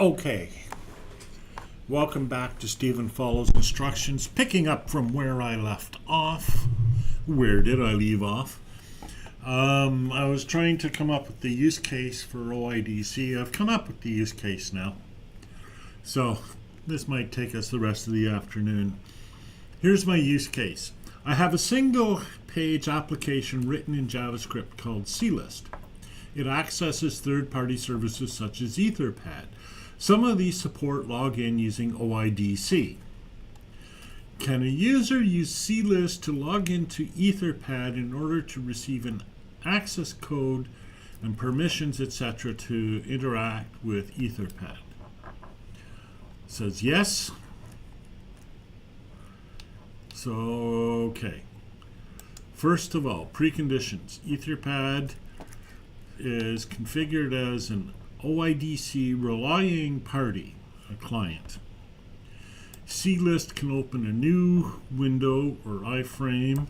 Okay, welcome back to Stephen Follows Instructions, picking up from where I left off. Where did I leave off? I was trying to come up with the use case for OIDC. I've come up with the use case now. So this might take us the rest of the afternoon. Here's my use case. I have a single page application written in JavaScript called CList. It accesses third-party services such as Etherpad. Some of these support login using OIDC. Can a user use CList to log into Etherpad in order to receive an access code and permissions, etc., to interact with Etherpad? It says yes. So, okay. First of all, preconditions. Etherpad is configured as an OIDC relying party, a client. CList can open a new window or iframe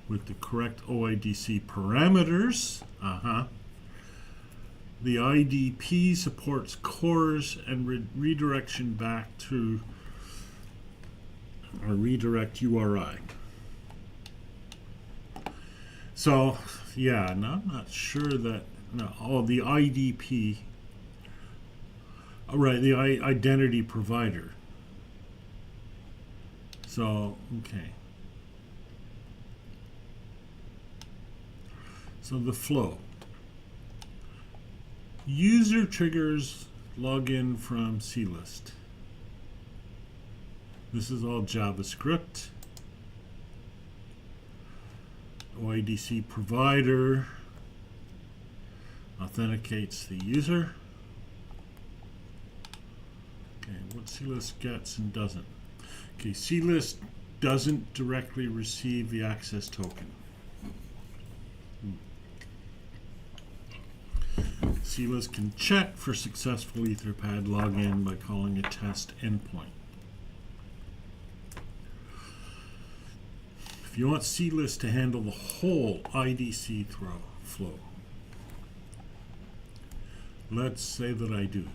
with the correct OIDC parameters. The IDP supports cores and redirection back to a redirect URI. So, yeah, no, I'm not sure that. No, the IDP. Right, the identity provider. So, okay. So the flow. User triggers login from CList. This is all JavaScript. OIDC provider authenticates the user. Okay, what CList gets and doesn't. Okay, CList doesn't directly receive the access token. CList can check for successful Etherpad login by calling a test endpoint. If you want CList to handle the whole IDC flow, let's say that I do.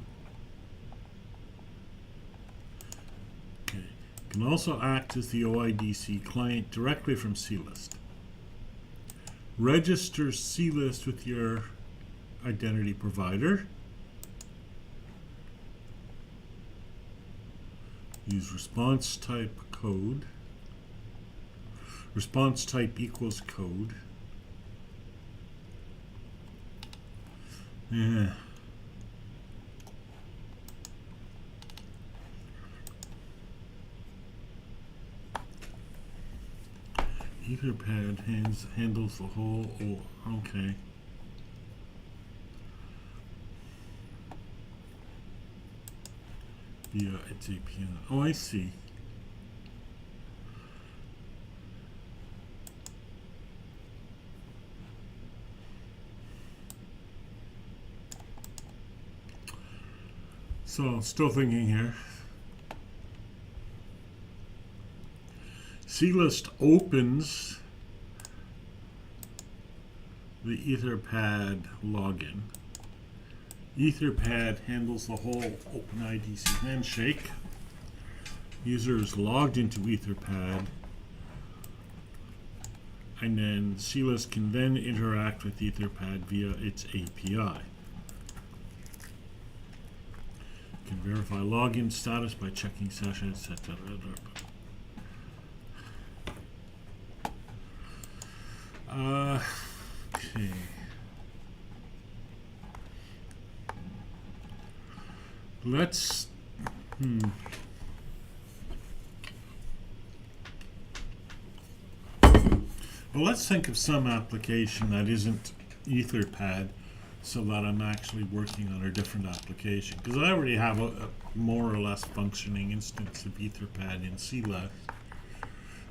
Okay. It can also act as the OIDC client directly from CList. Register CList with your identity provider. Use response type code. Response type equals code. Yeah. Etherpad handles the whole. Oh, okay. Yeah, it's API. Oh, I see. So, still thinking here. CList opens the Etherpad login. Etherpad handles the whole OpenIDC handshake. User is logged into Etherpad, and then CList can then interact with Etherpad via its API. Can verify login status by checking sessions, etc. Okay. Let's Well, let's think of some application that isn't Etherpad, so that I'm actually working on a different application, because I already have a more or less functioning instance of Etherpad in CList.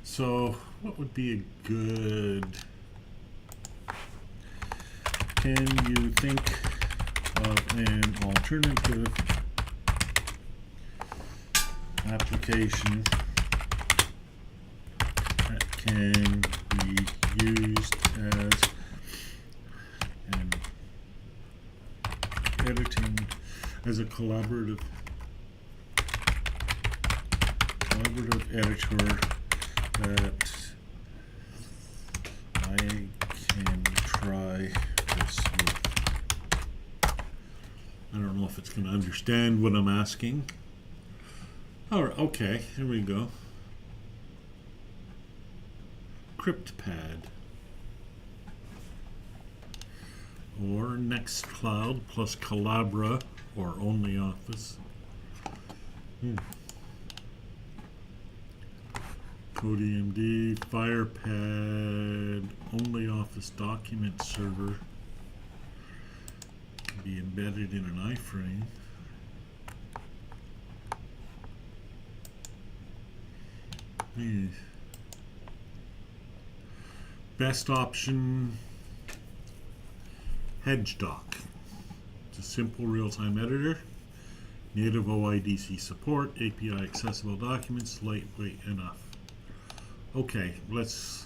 So what would be a good, can you think of an alternative application that can be used as an editing as a collaborative editor that I can try this with. I don't know if it's going to understand what I'm asking. All right, okay, here we go. CryptPad or Nextcloud plus Collabra or OnlyOffice. CodeMD, FirePad, OnlyOffice document server can be embedded in an iframe. Best option, HedgeDoc. It's a simple real-time editor, native OIDC support, API accessible documents, lightweight enough. Okay, let's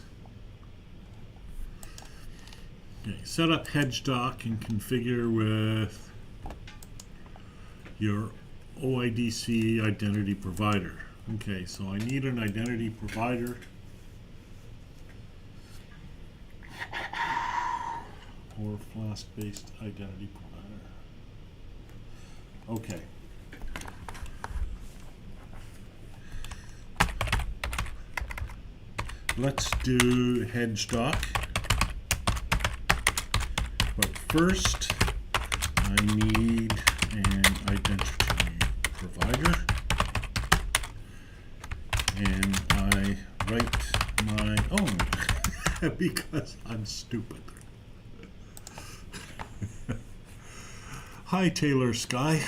set up HedgeDoc and configure with your OIDC identity provider. Okay, so I need an identity provider. Or Flask-based identity provider. Okay. Let's do HedgeDoc. But first, I need an identity provider. And I write my own because I'm stupid. Hi, Taylor Sky.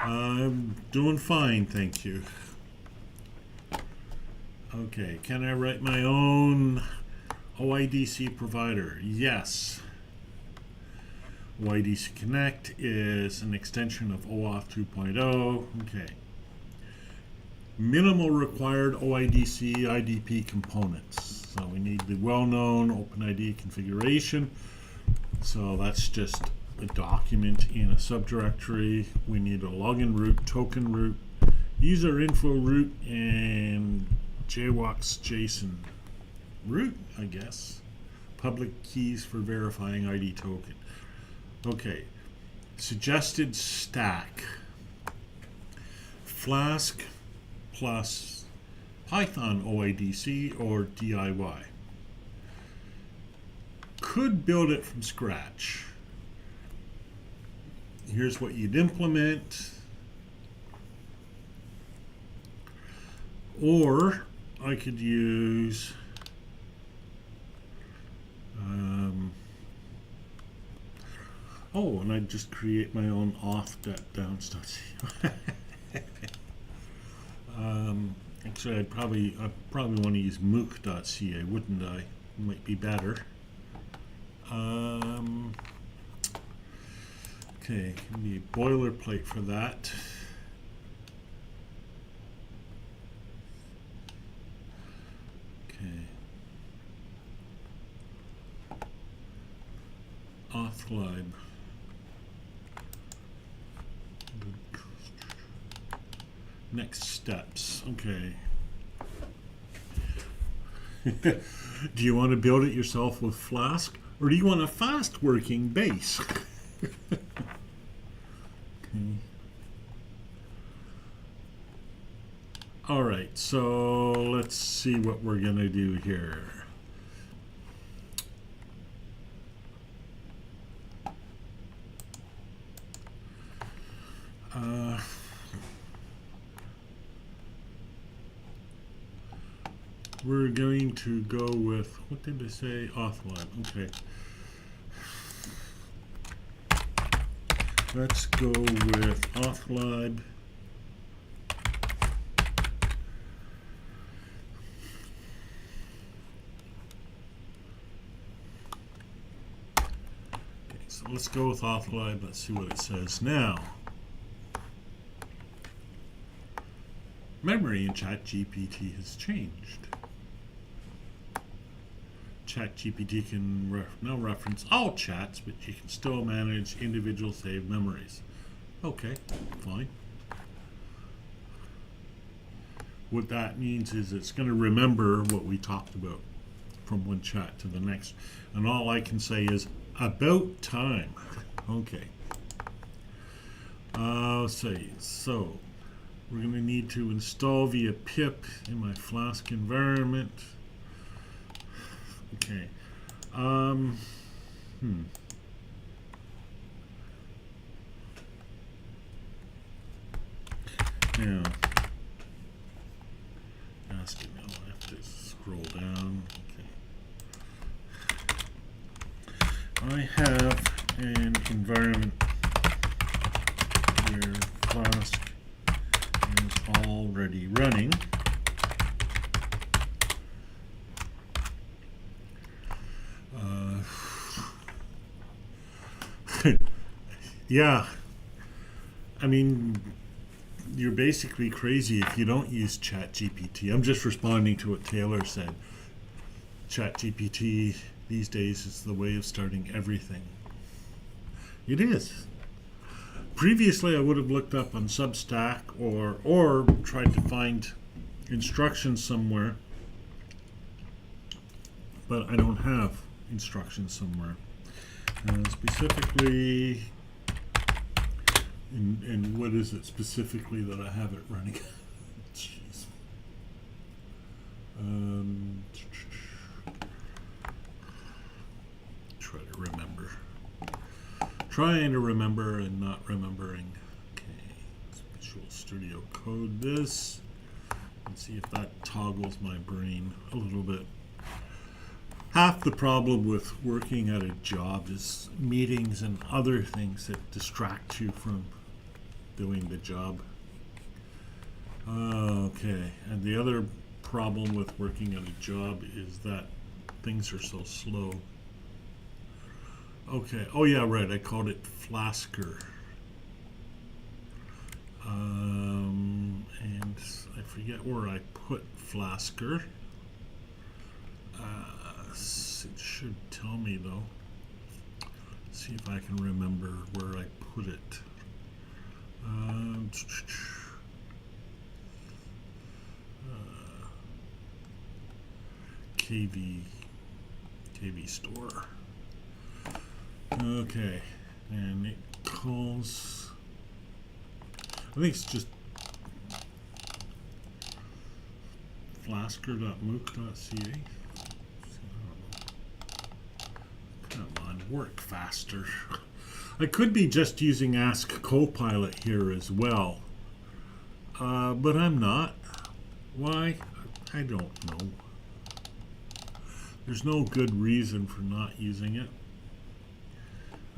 I'm doing fine, thank you. Okay, can I write my own OIDC provider? Yes. OIDC Connect is an extension of OAuth 2.0. Okay. Minimal required OIDC IDP components. So we need the well-known OpenID configuration. So that's just a document in a subdirectory. We need a login root, token root, user info root, and JWAX JSON root, I guess. Public keys for verifying ID token. Okay. Suggested stack. Flask plus Python OIDC or DIY. Could build it from scratch. Here's what you'd implement. Or I could use and I'd just create my own auth.downs.co. Actually, I'd probably want to use mook.ca, wouldn't I? Might be better. Okay, give me a boilerplate for that. Okay. Authlib. Next steps. Okay. Do you want to build it yourself with Flask, or do you want a fast working base? Okay. All right, so let's see what we're going to do here. We're going to go with, what did they say? Authlib. Okay. Let's go with Authlib. Okay, so let's go with Authlib. Let's see what it says now. Memory in ChatGPT has changed. ChatGPT can now reference all chats, but you can still manage individual saved memories. Okay, fine. What that means is it's going to remember what we talked about from one chat to the next. And all I can say is, about time. Okay. Let's see. So, we're going to need to install via pip in my Flask environment. Okay. Now, asking now, I have to scroll down. Okay. I have an environment where Flask is already running. Yeah, I mean, you're basically crazy if you don't use ChatGPT. I'm just responding to what Taylor said. ChatGPT these days is the way of starting everything. It is. Previously, I would have looked up on Substack or tried to find instructions somewhere, but I don't have instructions somewhere. Specifically, and what is it specifically that I have it running? Jeez. Trying to remember and not remembering. Okay, Visual Studio Code this and see if that toggles my brain a little bit. Half the problem with working at a job is meetings and other things that distract you from doing the job. Okay, and the other problem with working at a job is that things are so slow. Okay, oh yeah, right, I called it Flasker. And I forget where I put Flasker. It should tell me though. Let's see if I can remember where I put it. KV store. Okay, and it calls, I think it's just flasker.mooc.ca. Come on, work faster. I could be just using Ask Copilot here as well, but I'm not. Why? I don't know. There's no good reason for not using it.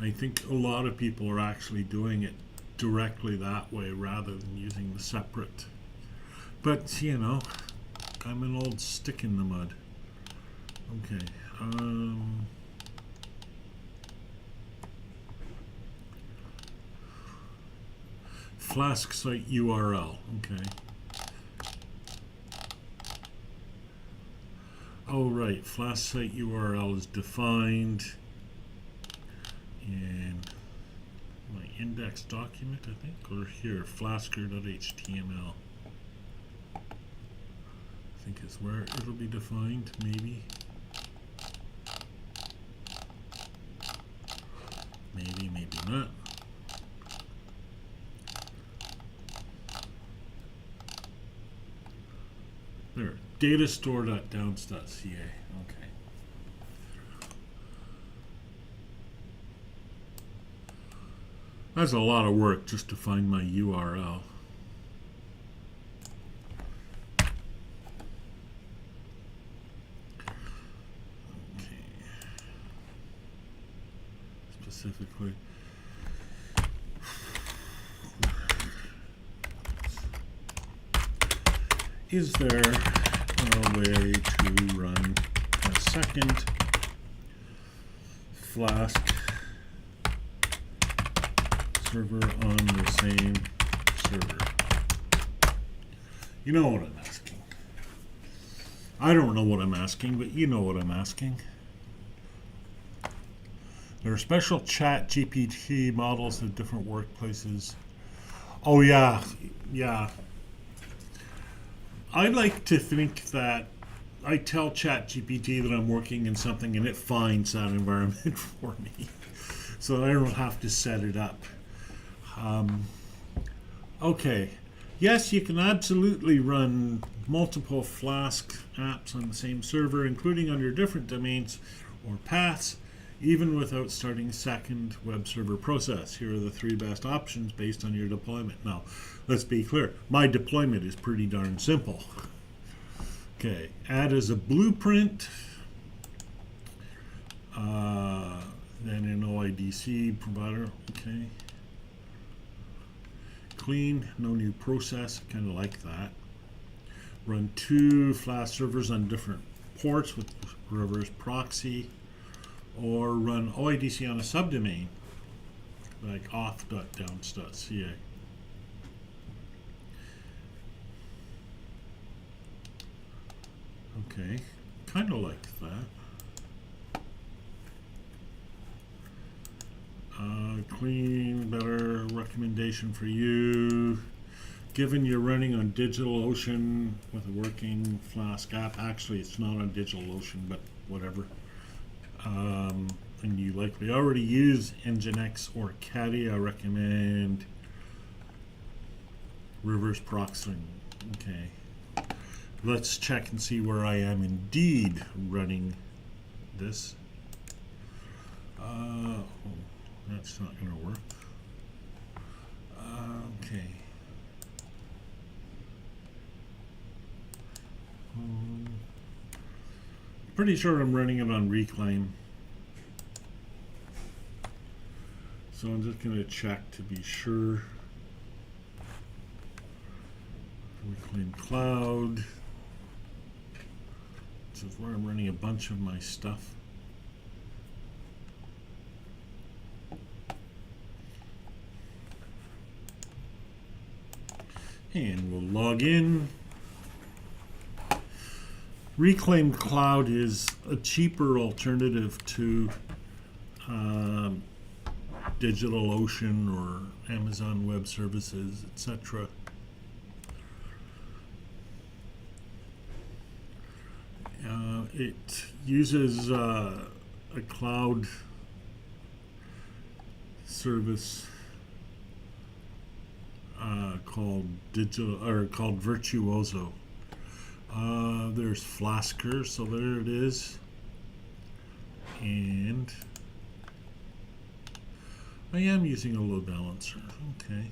I think a lot of people are actually doing it directly that way rather than using the separate. But, you know, I'm an old stick in the mud. Okay. Flask site URL. Okay. Oh, right. Flask site URL is defined in my index document, I think, or here, flasker.html. I think is where it'll be defined, maybe. Maybe, maybe not. There, datastore.downs.ca. Okay. That's a lot of work just to find my URL. Okay. Specifically. Is there a way to run a second Flask server on the same server? You know what I'm asking. I don't know what I'm asking, but you know what I'm asking. There are special chat GPT models at different workplaces. Oh yeah, yeah. I like to think that I tell chat GPT that I'm working in something and it finds that environment for me. So I don't have to set it up. Okay. Yes, you can absolutely run multiple Flask apps on the same server, including under different domains or paths, even without starting a second web server process. Here are the 3 best options based on your deployment. Now, let's be clear. My deployment is pretty darn simple. Okay, add as a blueprint, then an OIDC provider. Okay. Clean, no new process, kind of like that. Run 2 Flask servers on different ports with reverse proxy, or run OIDC on a subdomain like auth.downs.ca. Okay, kind of like that. Clean, better recommendation for you. Given you're running on DigitalOcean with a working Flask app, actually it's not on DigitalOcean, but whatever. And you likely already use Nginx or Caddy, I recommend reverse proxying. Okay. Let's check and see where I am indeed running this. Oh, that's not going to work. Okay. Pretty sure I'm running it on Reclaim. So I'm just going to check to be sure. Reclaim Cloud. This is where I'm running a bunch of my stuff. And we'll log in. Reclaim Cloud is a cheaper alternative to DigitalOcean or Amazon Web Services, etc. It uses a cloud service called Virtuoso. There's Flasker, so there it is, and I am using a load balancer. Okay.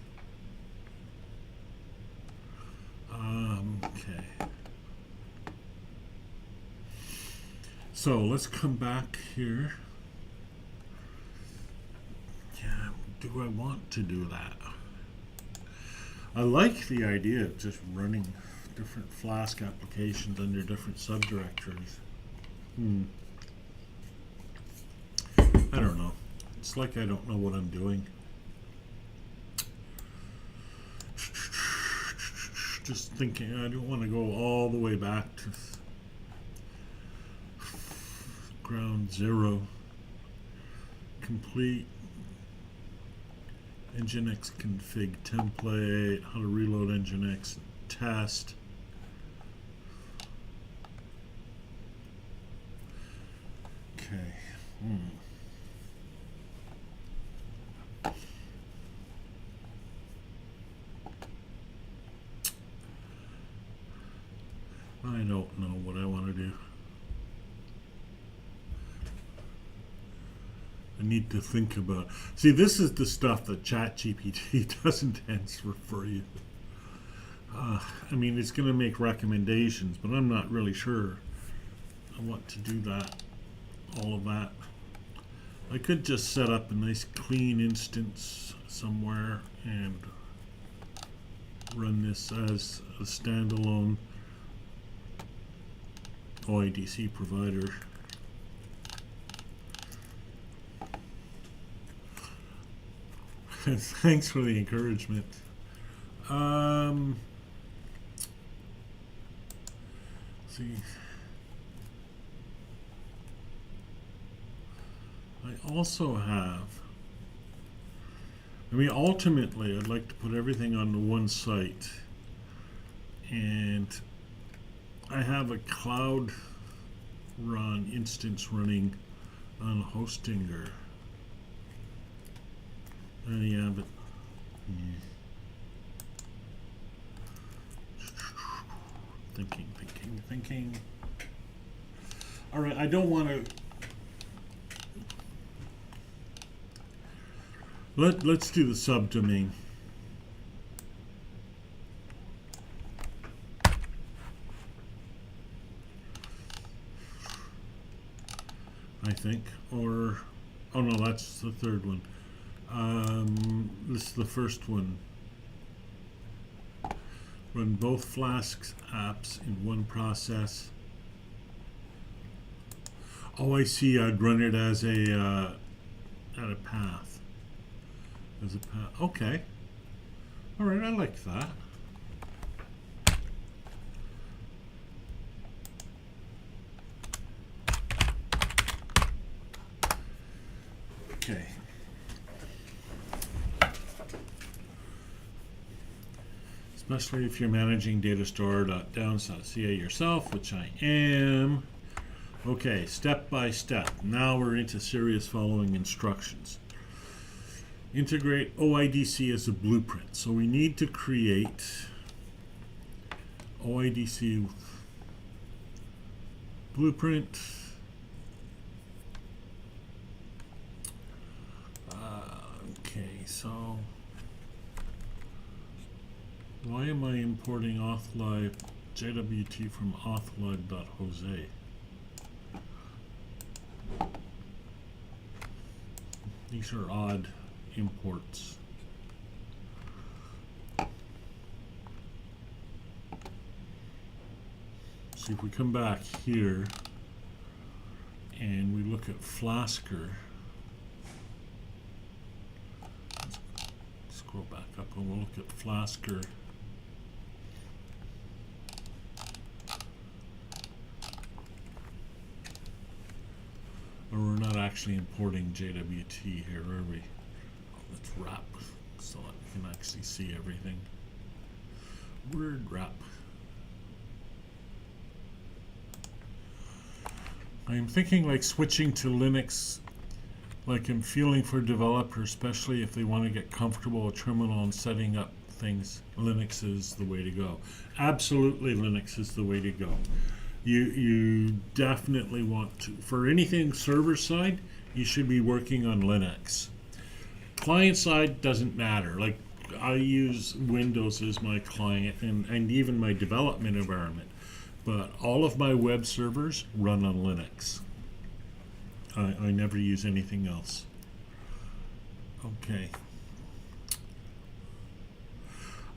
Okay. So let's come back here. Yeah, do I want to do that? I like the idea of just running different Flask applications under different subdirectories. I don't know. It's like I don't know what I'm doing. Just thinking, I don't want to go all the way back to ground zero. Complete Nginx config template, how to reload Nginx test. Okay. I don't know what I want to do. I need to think about. See, this is the stuff that ChatGPT doesn't answer for you. I mean, it's going to make recommendations, but I'm not really sure I want to do that. All of that. I could just set up a nice clean instance somewhere and run this as a standalone OIDC provider. Thanks for the encouragement. See, I also have, I mean, ultimately, I'd like to put everything on the one site. And I have a cloud run instance running on Hostinger. Yeah, but thinking. All right, I don't want to. Let's do the subdomain. I think, or oh no, that's the third one. This is the first one. Run both Flask apps in one process. Oh, I see. I'd run it as a at a path. As a path. Okay. All right. I like that. Okay. Especially if you're managing datastore.downs.ca yourself, which I am. Okay, step by step. Now we're into serious following instructions. Integrate OIDC as a blueprint. So we need to create OIDC blueprint. Okay, so why am I importing authlive JWT from authlive.jose? These are odd imports. So if we come back here and we look at Flasker, let's scroll back up and we'll look at Flasker. Or we're not actually importing JWT here, are we? Oh, let's wrap so that we can actually see everything. Word wrap. I'm thinking like switching to Linux, like I'm feeling for developers, especially if they want to get comfortable with terminal and setting up things. Linux is the way to go. Absolutely, Linux is the way to go. You definitely want to, for anything server side, you should be working on Linux. Client side doesn't matter. Like I use Windows as my client and even my development environment, but all of my web servers run on Linux. I never use anything else. Okay.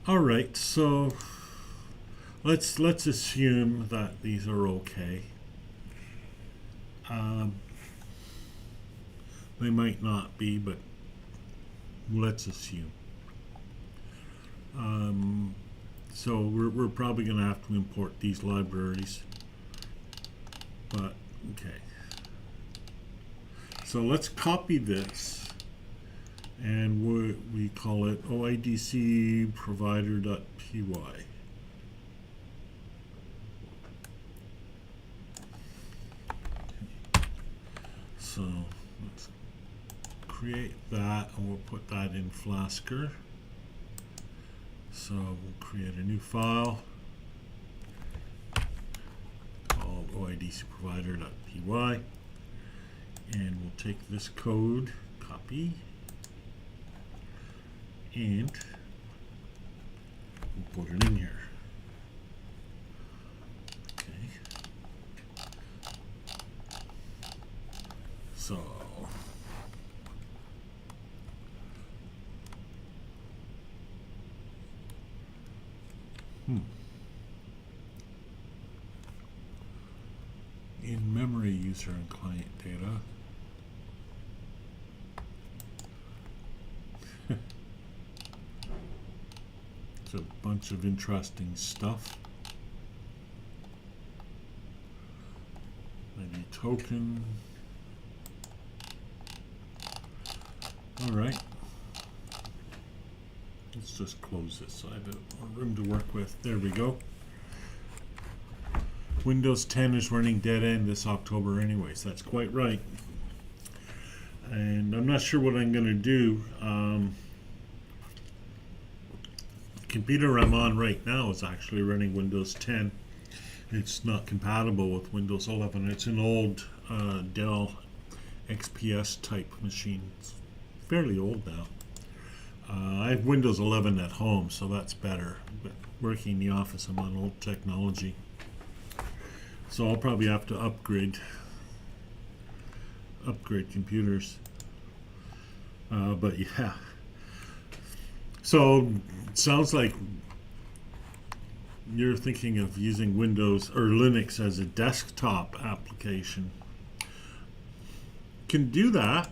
All right, so let's assume that these are okay. They might not be, but let's assume. So we're probably going to have to import these libraries, but okay. So let's copy this, and we call it OIDC provider.py. So let's create that, and we'll put that in Flasker. So we'll create a new file called OIDC provider.py, and we'll take this code, copy, and we'll put it in here. Okay. So in memory user and client data. It's a bunch of interesting stuff. Maybe token. All right. Let's just close this so I have more room to work with. There we go. Windows 10 is running dead end this October anyways. That's quite right. And I'm not sure what I'm going to do. The computer I'm on right now is actually running Windows 10. It's not compatible with Windows 11. It's an old Dell XPS type machine. It's fairly old now. I have Windows 11 at home, so that's better. But working in the office, I'm on old technology. So I'll probably have to upgrade computers. But yeah. So it sounds like you're thinking of using Windows or Linux as a desktop application. Can do that.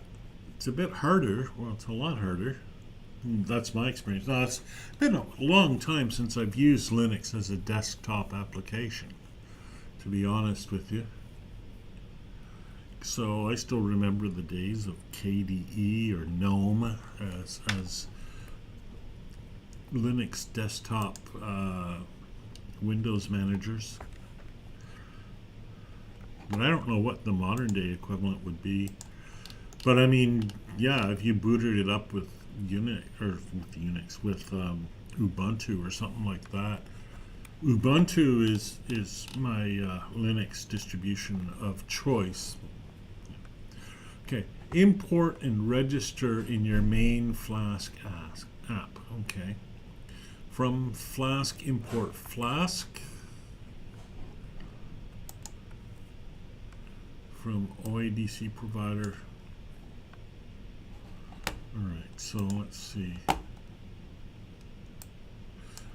It's a bit harder. Well, it's a lot harder. That's my experience. Now, it's been a long time since I've used Linux as a desktop application, to be honest with you. So I still remember the days of KDE or GNOME as Linux desktop Windows managers. But I don't know what the modern day equivalent would be. But I mean, yeah, if you booted it up with with Ubuntu or something like that. Ubuntu is my Linux distribution of choice. Okay, import and register in your main Flask app. Okay, from Flask, import Flask. From Oidc provider. Alright, so let's see.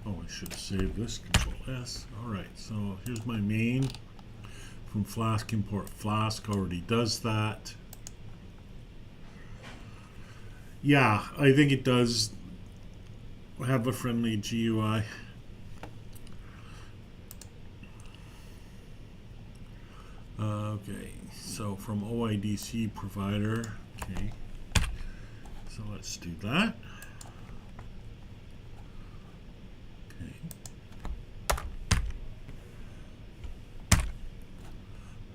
Oh, I should save this. Control S. Alright, so here's my main. From Flask, import Flask. Already does that. Yeah, I think it does have a friendly GUI. Okay, so from OIDC provider. Okay. So let's do that. Okay.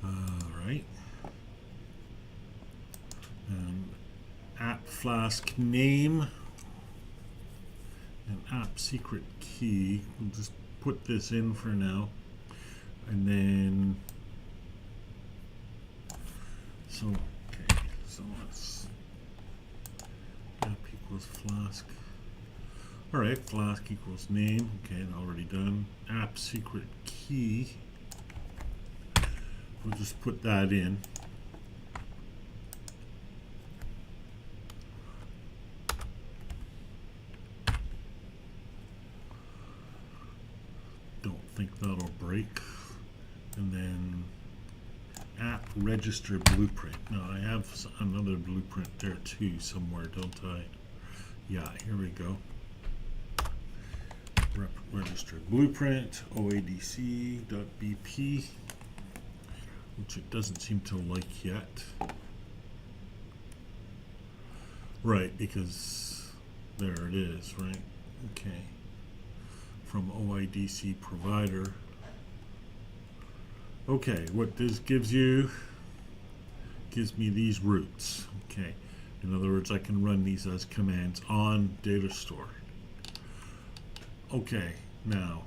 All right. App Flask name and app secret key. We'll just put this in for now, and then so let's app equals Flask. All right, Flask equals name. Okay, already done. App secret key. We'll just put that in. Don't think that'll break. And then app register blueprint. Now I have another blueprint there too somewhere, don't I? Yeah, here we go. Register blueprint oadc.bp, which it doesn't seem to like yet. Right, because there it is, right? Okay. From OIDC provider. Okay, what this gives me these routes. Okay, in other words, I can run these as commands on data store. Okay, now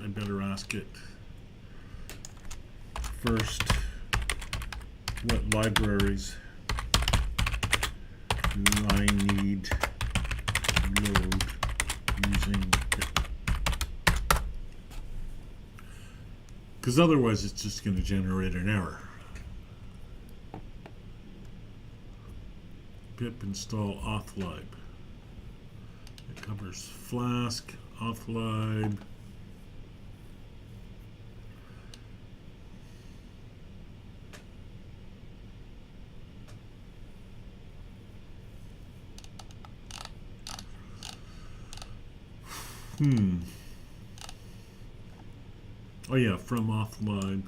I better ask it first what libraries do I need to load using it, because otherwise it's just going to generate an error. Pip install authlib. It covers Flask, authlib, oh yeah, from authlib.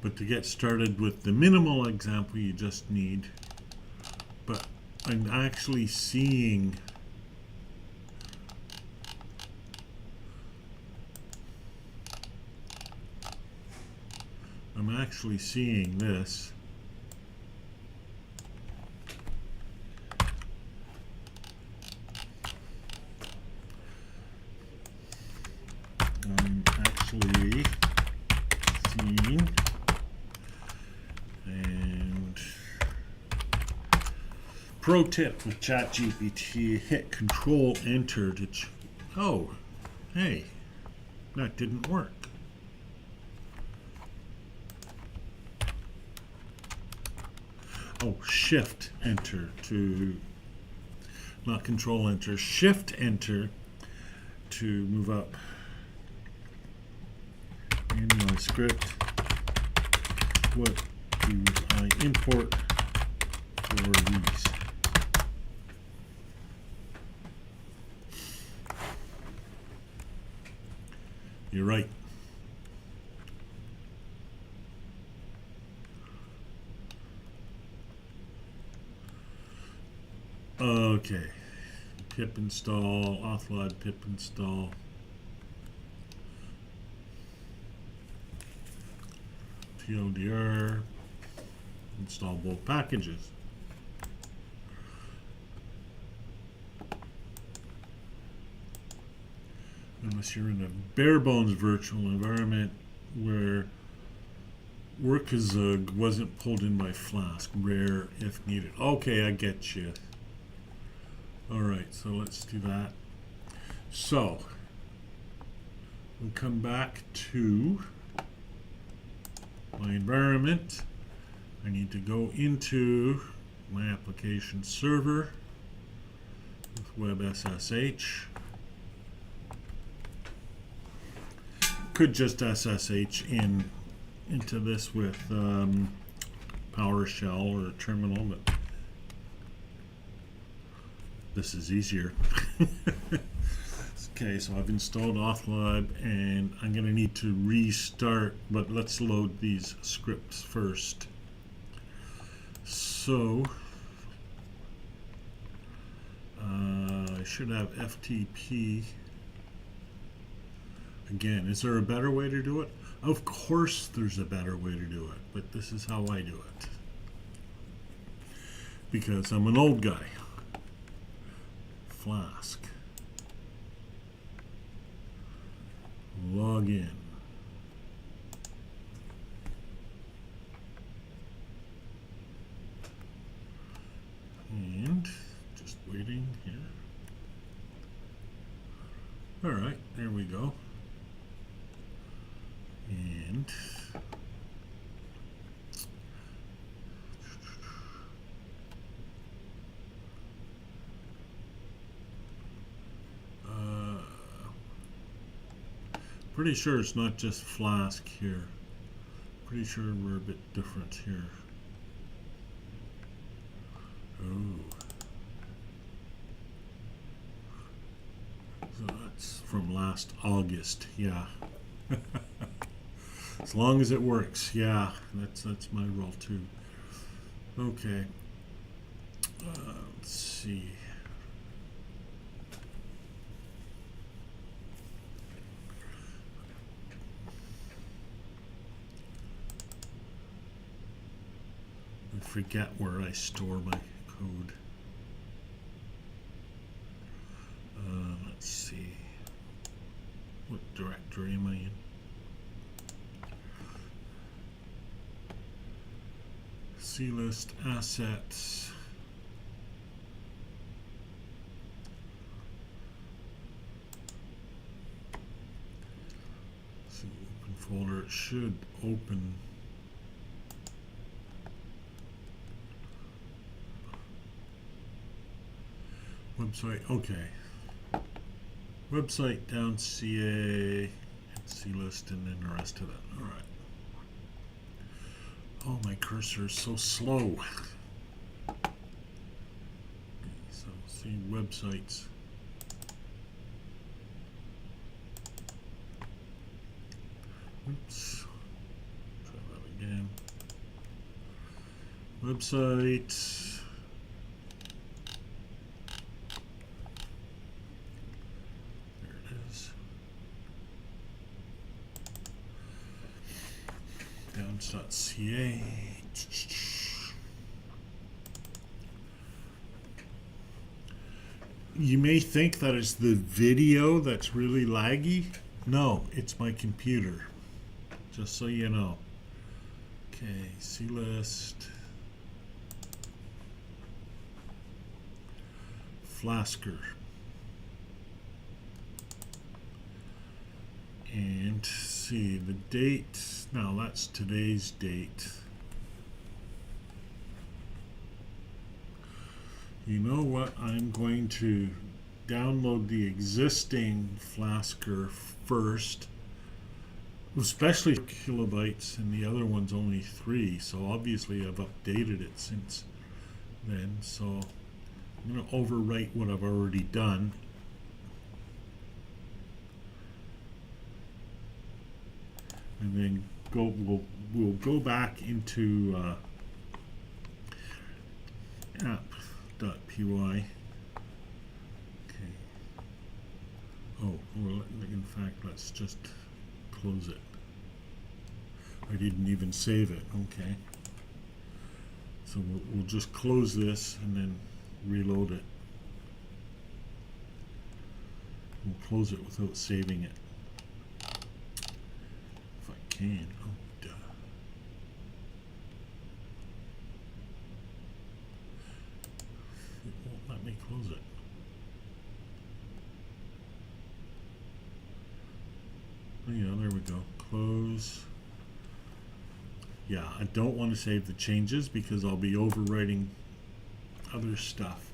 But to get started with the minimal example, you just need, but I'm actually seeing this. I'm actually seeing, and pro tip with ChatGPT, hit Control Enter to oh, hey, that didn't work. Oh, Shift Enter to, not Control Enter, Shift Enter to move up in my script. What do I import for these? You're right. Okay. Pip install, offload pip install. TLDR, install both packages. Unless you're in a bare bones virtual environment where Workazug wasn't pulled in by Flask, rare if needed. Okay, I get you. Alright, so let's do that. So, we'll come back to my environment. I need to go into my application server with WebSSH. Could just SSH into this with PowerShell or terminal, but this is easier. Okay, so I've installed Offlib and I'm going to need to restart, but let's load these scripts first. So I should have FTP. Again, is there a better way to do it? Of course there's a better way to do it, but this is how I do it. Because I'm an old guy. Flask. Log in. And just waiting here. All right, there we go. And pretty sure it's not just Flask here. Pretty sure we're a bit different here. Oh. So that's from last August, yeah. As long as it works, yeah, that's my role too. Okay. Let's see. I forget where I store my code. Let's see. What directory am I in? CList assets. So open folder. It should open. Website. Okay. Website down CA, CList, and then the rest of it. All right. Oh, my cursor is so slow. Okay, so see websites. Oops. Try that again. Website. There it is. Downs.ca. You may think that it's the video that's really laggy. No, it's my computer. Just so you know. Okay, CList. Flasker. And see the date. Now that's today's date. You know what? I'm going to download the existing Flasker first, especially kilobytes, and the other one's only 3. So obviously I've updated it since then. So I'm going to overwrite what I've already done. And then we'll go back into app.py. Okay. Oh, well, in fact, let's just close it. I didn't even save it. Okay. So we'll just close this and then reload it. We'll close it without saving it. If I can. Oh, duh. It won't let me close it. Oh, yeah, there we go. Close. Yeah, I don't want to save the changes because I'll be overwriting other stuff.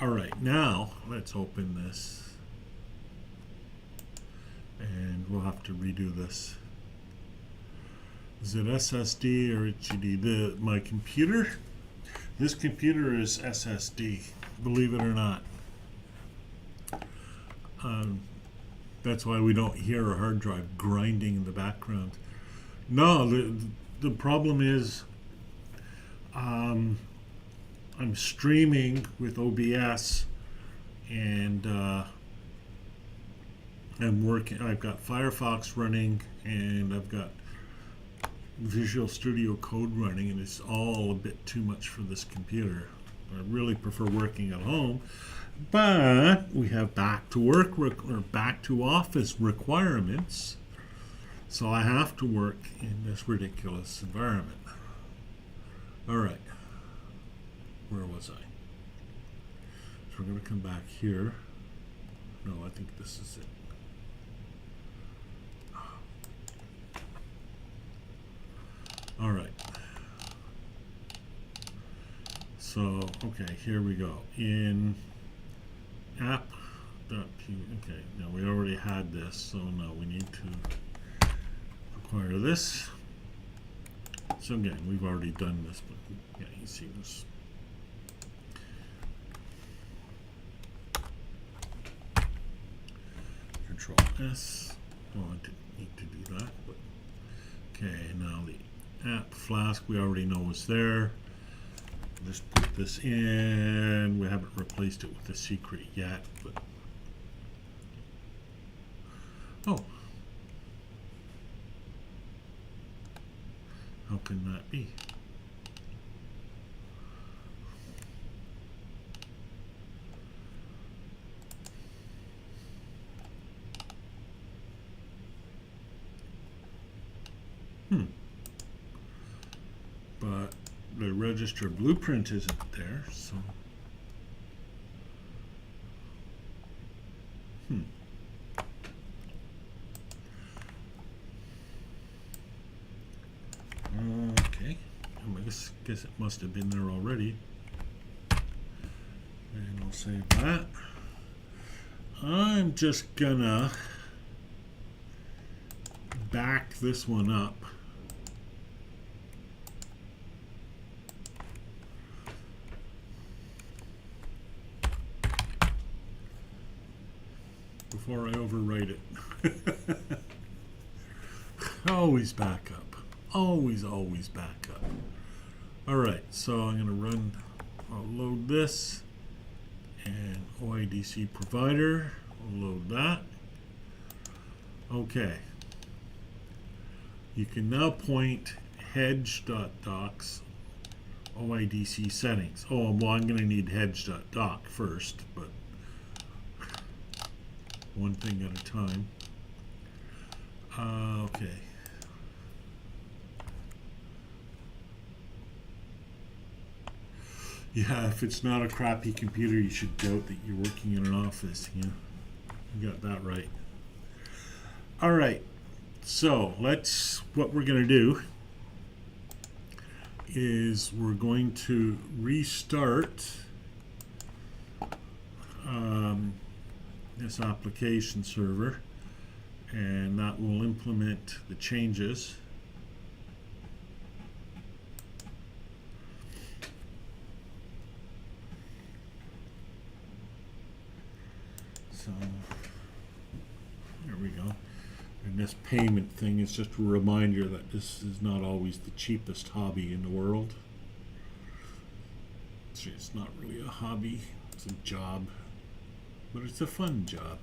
All right, now let's open this. And we'll have to redo this. Is it SSD or HDD? My computer? This computer is SSD, believe it or not. That's why we don't hear a hard drive grinding in the background. No, the problem is I'm streaming with OBS and I'm working. I've got Firefox running and I've got Visual Studio Code running, and it's all a bit too much for this computer. I really prefer working at home, but we have back to work or back to office requirements, so I have to work in this ridiculous environment. All right, where was I? So we're going to come back here. No, I think this is it. All right. So, okay, here we go. In app.py, okay, now we already had this, so now we need to acquire this. So again, we've already done this, but yeah, you see this. Control S. Well, I didn't need to do that, but okay, now the app Flask we already know is there. Just put this in. We haven't replaced it with a secret yet, but oh, how can that be? But the register blueprint isn't there, so okay, I guess it must have been there already, and I'll save that. I'm just gonna back this one up. Before I overwrite it. Always back up. Always back up. Alright, so I'm going to I'll load this, and OIDC provider, I'll load that. Okay. You can now point hedge.docs OIDC settings. Oh, well, I'm going to need hedge.doc first, but one thing at a time. Okay. Yeah, if it's not a crappy computer, you should doubt that you're working in an office. Yeah, you got that right. All right. So what we're going to do is we're going to restart this application server, and that will implement the changes. So there we go. And this payment thing is just a reminder that this is not always the cheapest hobby in the world. It's not really a hobby, it's a job. But it's a fun job.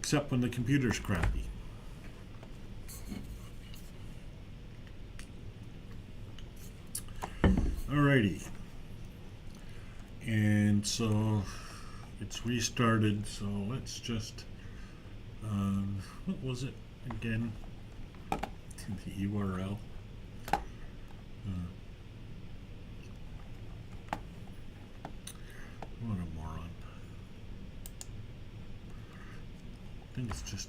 Except when the computer's crappy. Alrighty. And so it's restarted, so let's just what was it again? The URL. What a moron. I think it's just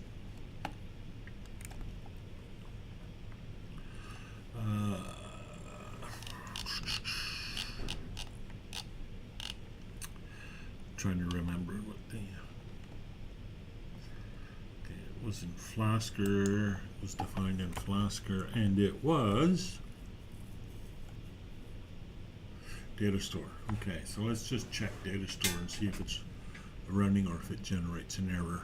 trying to remember what the it was in Flasker, it was defined in Flasker, and it was data store. Okay, so let's just check data store and see if it's running or if it generates an error.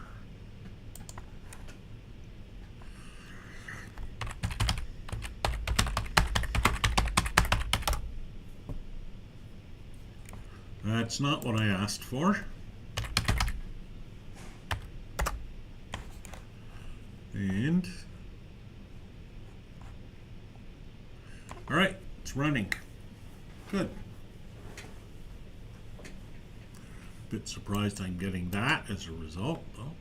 That's not what I asked for. And all right, it's running. Good. Bit surprised I'm getting that as a result, though.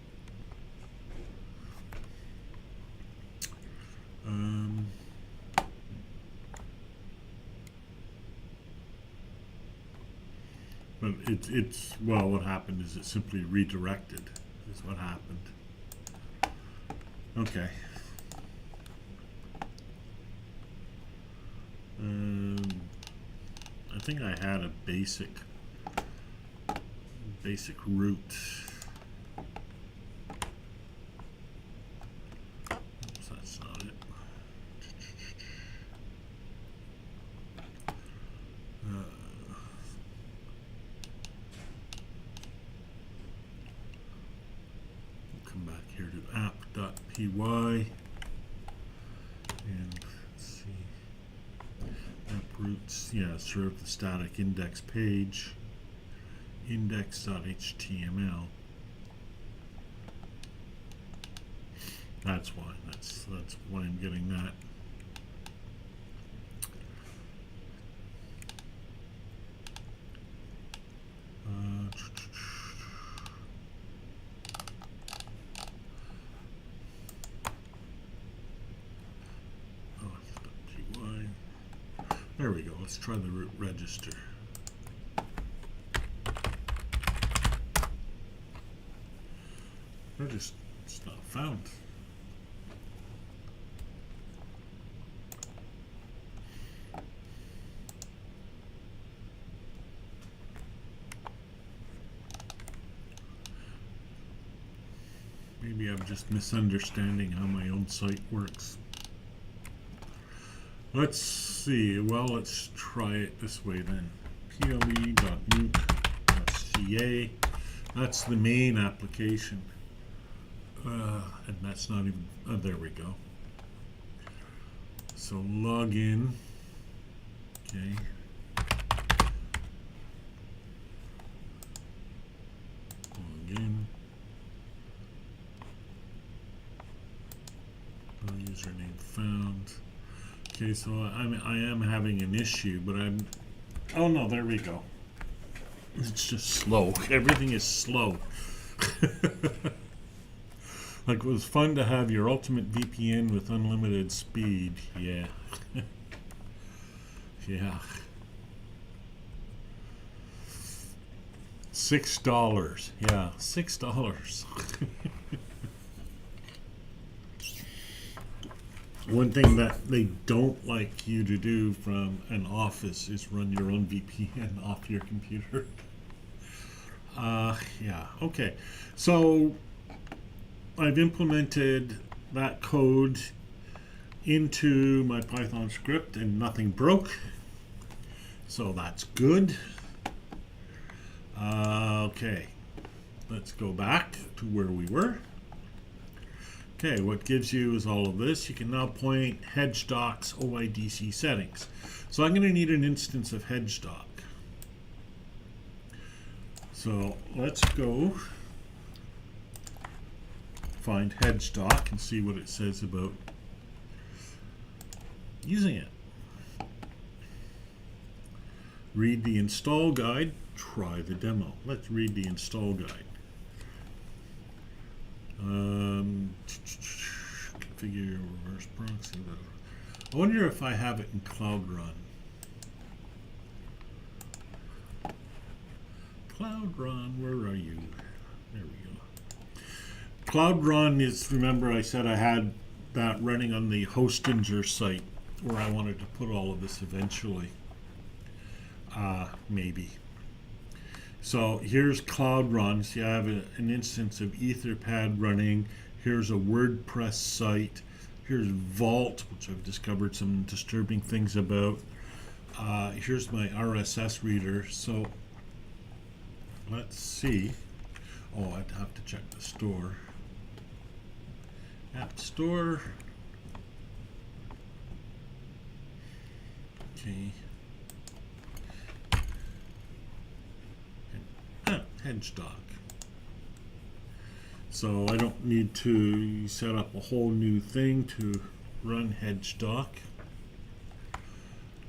But it's well, what happened is it simply redirected, is what happened. Okay. I think I had a basic route. Oops, that's not it. Come back here to app.py and let's see, app roots, yeah, serve the static index page, index.html. That's why, that's why I'm getting that. There we go. Let's try the root register. It's not found. Maybe I'm just misunderstanding how my own site works. Let's see. Well, let's try it this way then. ple.nuke.ca. That's the main application. And that's not even. There we go. So log in. Okay. Again. Username found. Okay, so I am having an issue, but I'm. Oh no, there we go. It's just slow. Everything is slow. Like, it was fun to have your ultimate VPN with unlimited speed. Yeah. Yeah. $6. Yeah, $6. One thing that they don't like you to do from an office is run your own VPN off your computer. Yeah, okay. So I've implemented that code into my Python script and nothing broke. So that's good. Okay, let's go back to where we were. Okay, what gives you is all of this. You can now point HedgeDoc's OIDC settings. So I'm going to need an instance of HedgeDoc. So let's go find HedgeDoc and see what it says about using it. Read the install guide, try the demo. Let's read the install guide. Configure your reverse proxy. I wonder if I have it in Cloud Run. Cloud Run, where are you? There we go. Cloud Run is, remember I said I had that running on the Hostinger site where I wanted to put all of this eventually. Maybe. So here's Cloud Run. See, I have an instance of Etherpad running. Here's a WordPress site. Here's Vault, which I've discovered some disturbing things about. Here's my RSS reader. So let's see. Oh, I'd have to check the store. App Store. Okay. HedgeDoc. So I don't need to set up a whole new thing to run HedgeDoc.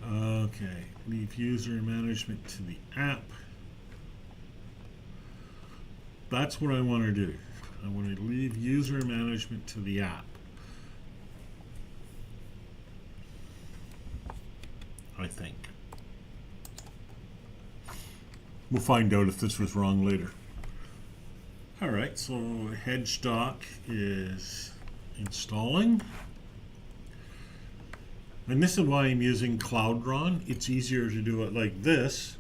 Okay, leave user management to the app. That's what I want to do. I want to leave user management to the app. I think. We'll find out if this was wrong later. Alright, so HedgeDoc is installing. And this is why I'm using Cloud Run. It's easier to do it like this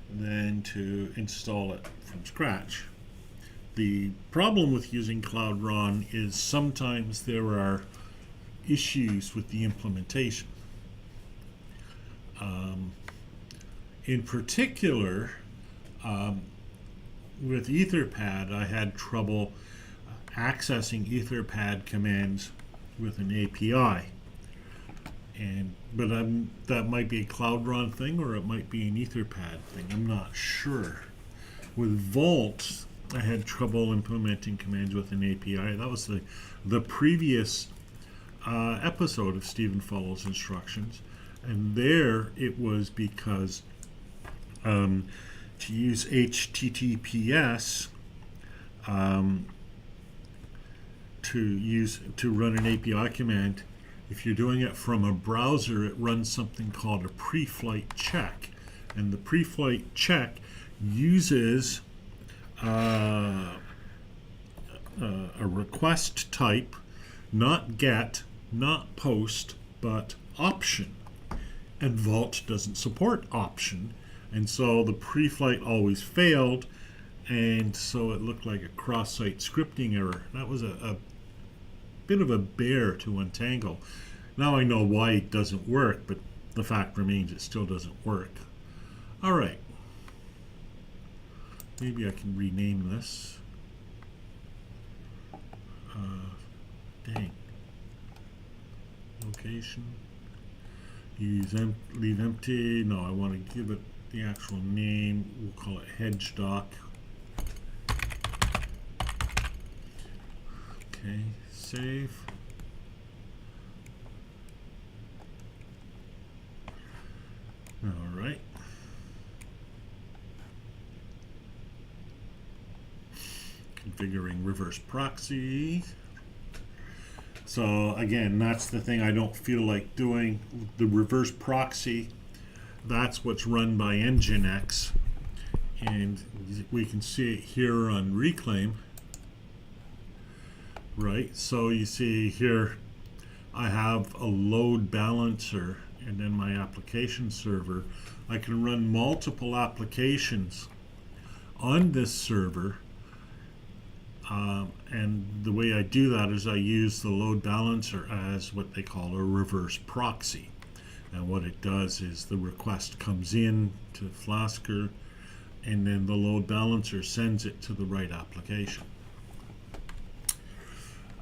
than to install it from scratch. The problem with using Cloud Run is sometimes there are issues with the implementation. In particular, with Etherpad, I had trouble accessing Etherpad commands with an API. But that might be a Cloud Run thing, or it might be an Etherpad thing. I'm not sure. With Vault, I had trouble implementing commands with an API. That was the previous episode of Stephen Follows Instructions. And there it was because to use HTTPS to run an API command, if you're doing it from a browser, it runs something called a pre-flight check, and the pre-flight check uses a request type, not GET, not POST, but option. And Vault doesn't support option, and so the pre-flight always failed, and so it looked like a cross-site scripting error. That was a bit of a bear to untangle. Now I know why it doesn't work, but the fact remains it still doesn't work. All right. Maybe I can rename this. Dang. Location. Leave empty. No, I want to give it the actual name. We'll call it hedge doc. Okay, save. All right. Configuring reverse proxy. So again, that's the thing I don't feel like doing. The reverse proxy, that's what's run by Nginx. And we can see it here on Reclaim. Right, so you see here I have a load balancer and then my application server. I can run multiple applications on this server. And the way I do that is I use the load balancer as what they call a reverse proxy. And what it does is the request comes in to Flasker, and then the load balancer sends it to the right application.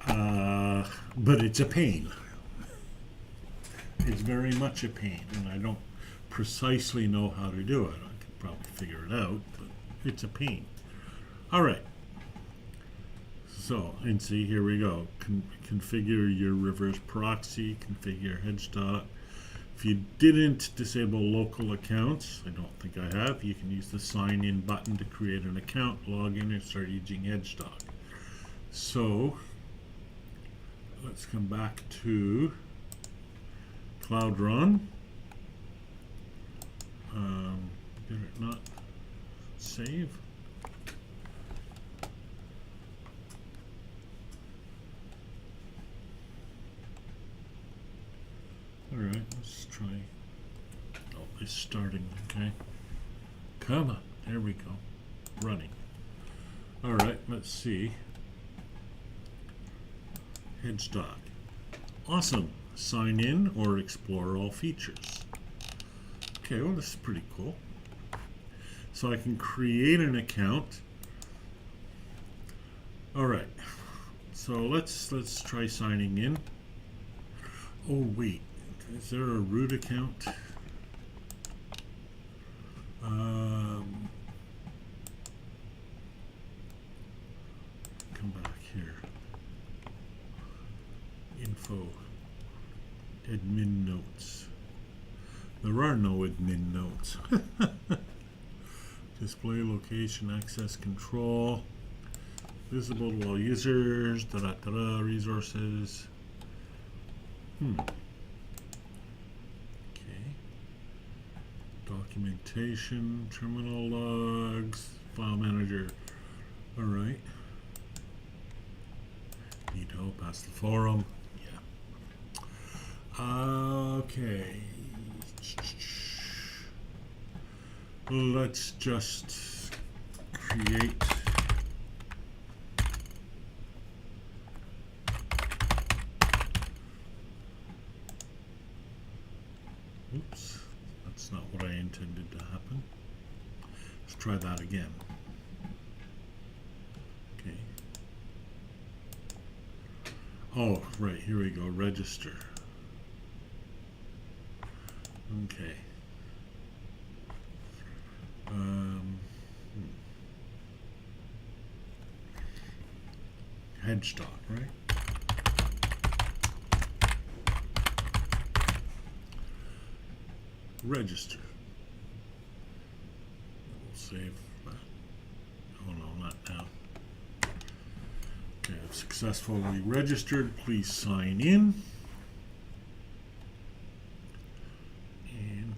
But it's a pain. It's very much a pain, and I don't precisely know how to do it. I could probably figure it out, but it's a pain. All right. So, and see, here we go. Configure your reverse proxy, configure hedgedoc. If you didn't disable local accounts, I don't think I have, you can use the sign in button to create an account, log in, and start using hedgedoc. So, let's come back to Cloud Run. Did it not save? Alright, let's try. Oh, it's starting, okay. Come on, there we go. Running. Alright, let's see. hedgedoc. Awesome. Sign in or explore all features. Okay, well, this is pretty cool. So I can create an account. All right. So let's try signing in. Oh wait, is there a root account? Come back here. Info. Admin notes. There are no admin notes. Display location, access control. Visible to all users. Resources. Okay. Documentation, terminal logs, file manager. All right. Need help? Ask the forum. Yeah. Okay. Let's just create. Oops, that's not what I intended to happen. Let's try that again. Okay. Oh, right, here we go, register. Okay. Hedgedoc, right? Register. We'll save that. Oh no, not now. Okay, I've successfully registered. Please sign in. And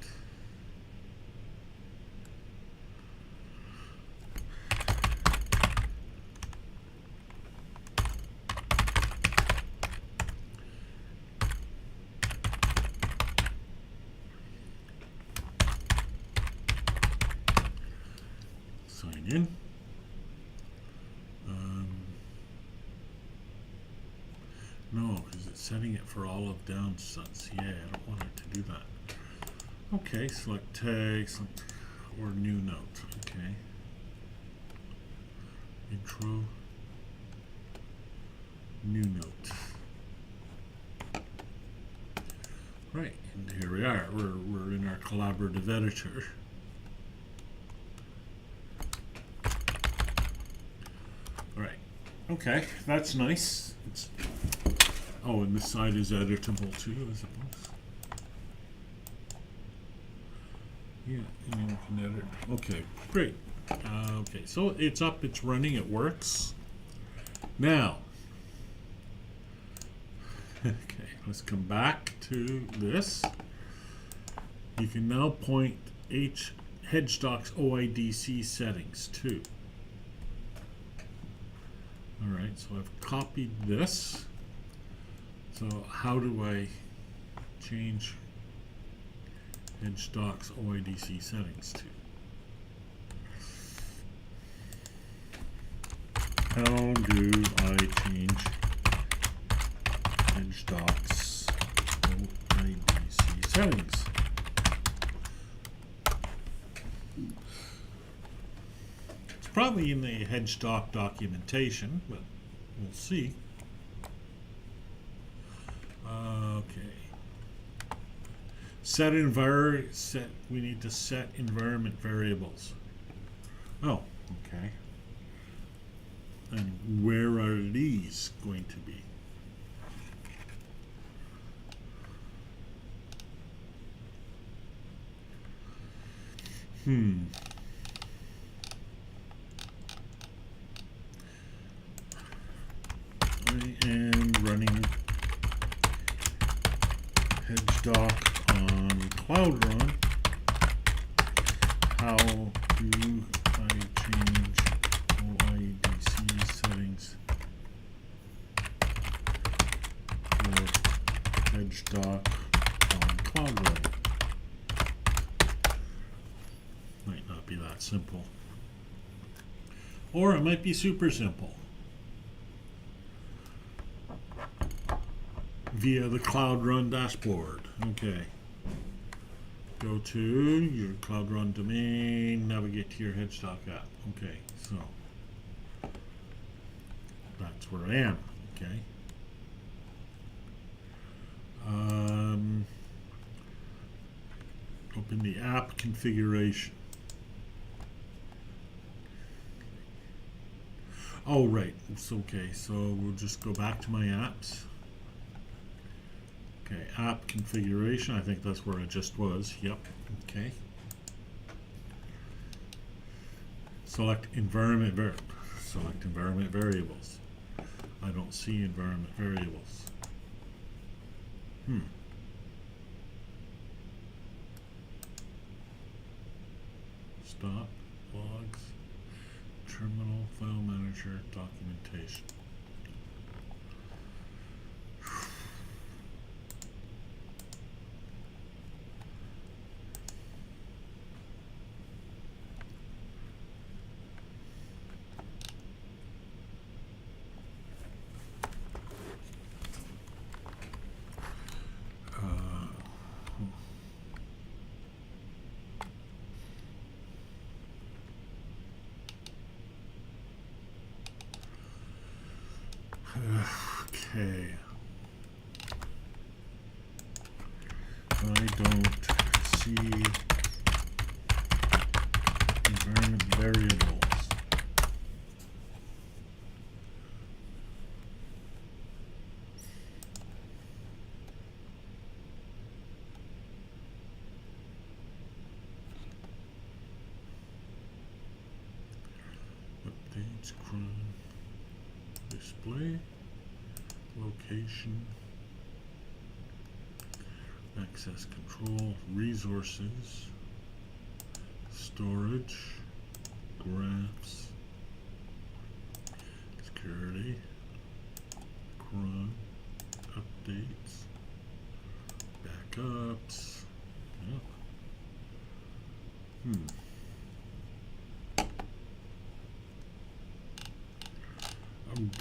sign in. No, because it's setting it for all of downsets. Yeah, I don't want it to do that. Okay, select text or new note. Okay. Intro. New note. Right, and here we are. We're in our collaborative editor. Right. Okay, that's nice. Oh, and this side is editable too, I suppose. Yeah, and you can edit. Okay, great. Okay, so it's up, it's running, it works. Now, okay, let's come back to this. You can now point Hedgestock's OIDC settings to. Alright, so I've copied this. So how do I change Hedgestock's OIDC settings to? How do I change Hedgestock's OIDC settings? It's probably in the Hedgestock documentation, but we'll see. Okay. We need to set environment variables. Oh, okay. And where are these going to be? I am running Hedgestock on Cloud Run. How do I change OIDC settings for Hedgestock on Cloud Run? Might not be that simple. Or it might be super simple. Via the Cloud Run dashboard. Okay. Go to your Cloud Run domain, navigate to your Hedgestock app. Okay, so that's where I am. Okay. Open the app configuration. Oh, right. It's okay. So we'll just go back to my apps. Okay, app configuration. I think that's where I just was. Yep. Okay. Select environment variables. I don't see environment variables. Stop, logs, terminal, file manager, documentation. Okay. I don't see environment variables. Updates, cron, display, location, access control, resources, storage, graphs, security, cron, updates, backups. Yeah.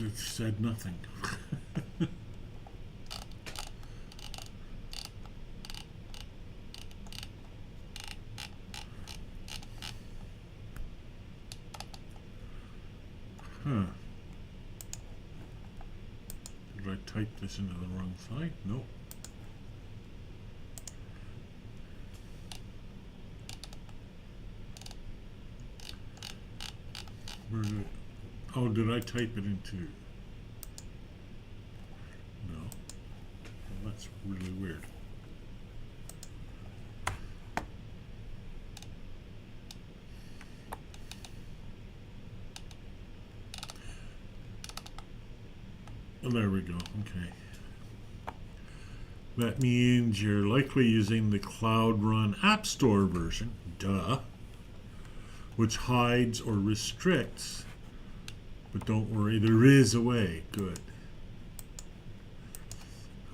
It said nothing. Huh. Did I type this into the wrong site? Nope. Oh, did I type it into? No. Well, that's really weird. Oh, there we go. Okay. That means you're likely using the Cloud Run App Store version, duh, which hides or restricts. But don't worry, there is a way. Good.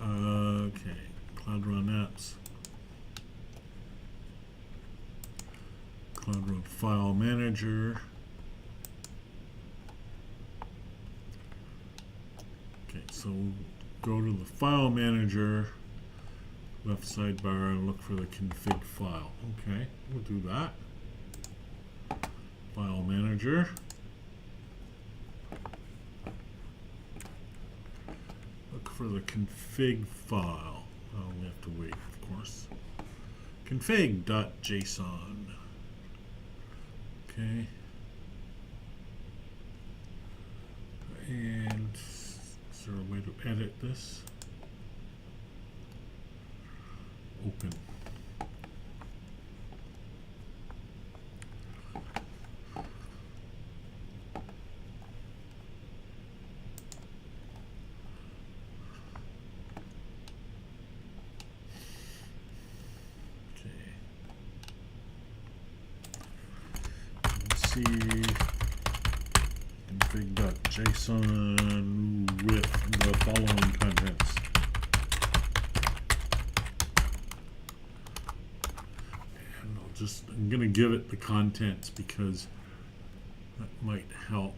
Okay, Cloud Run Apps. Cloud Run File Manager. Okay, so go to the File Manager, left sidebar, and look for the config file. Okay, we'll do that. File Manager. Look for the config file. Oh, we have to wait, of course. Config.json. Okay. And is there a way to edit this? Open. Config.json with the following contents. And I'm going to give it the contents because that might help.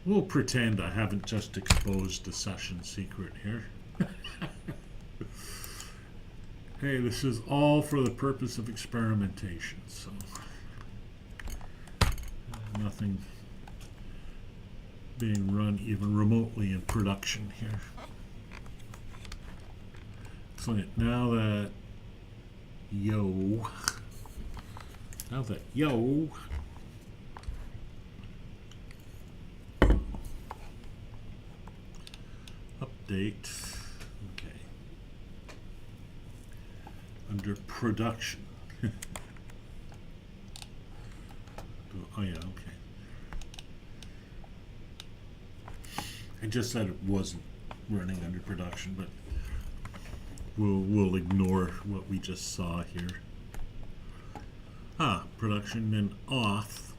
We'll pretend I haven't just exposed the session secret here. Hey, this is all for the purpose of experimentation, so nothing being run even remotely in production here. Excellent. Now that update. Okay. Under production. Oh yeah, okay. I just said it wasn't running under production, but we'll ignore what we just saw here. Production and auth.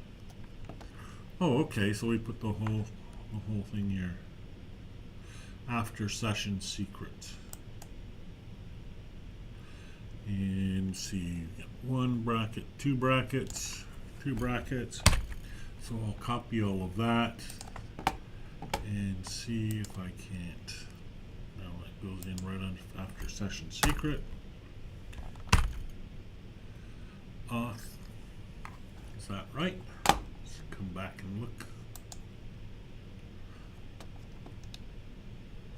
Oh, okay, so we put the whole thing here. After session secret. And see, 1 bracket, 2 brackets, 2 brackets. So I'll copy all of that and see if I can't. Now it goes in right on after session secret. Auth. Is that right? Let's come back and look.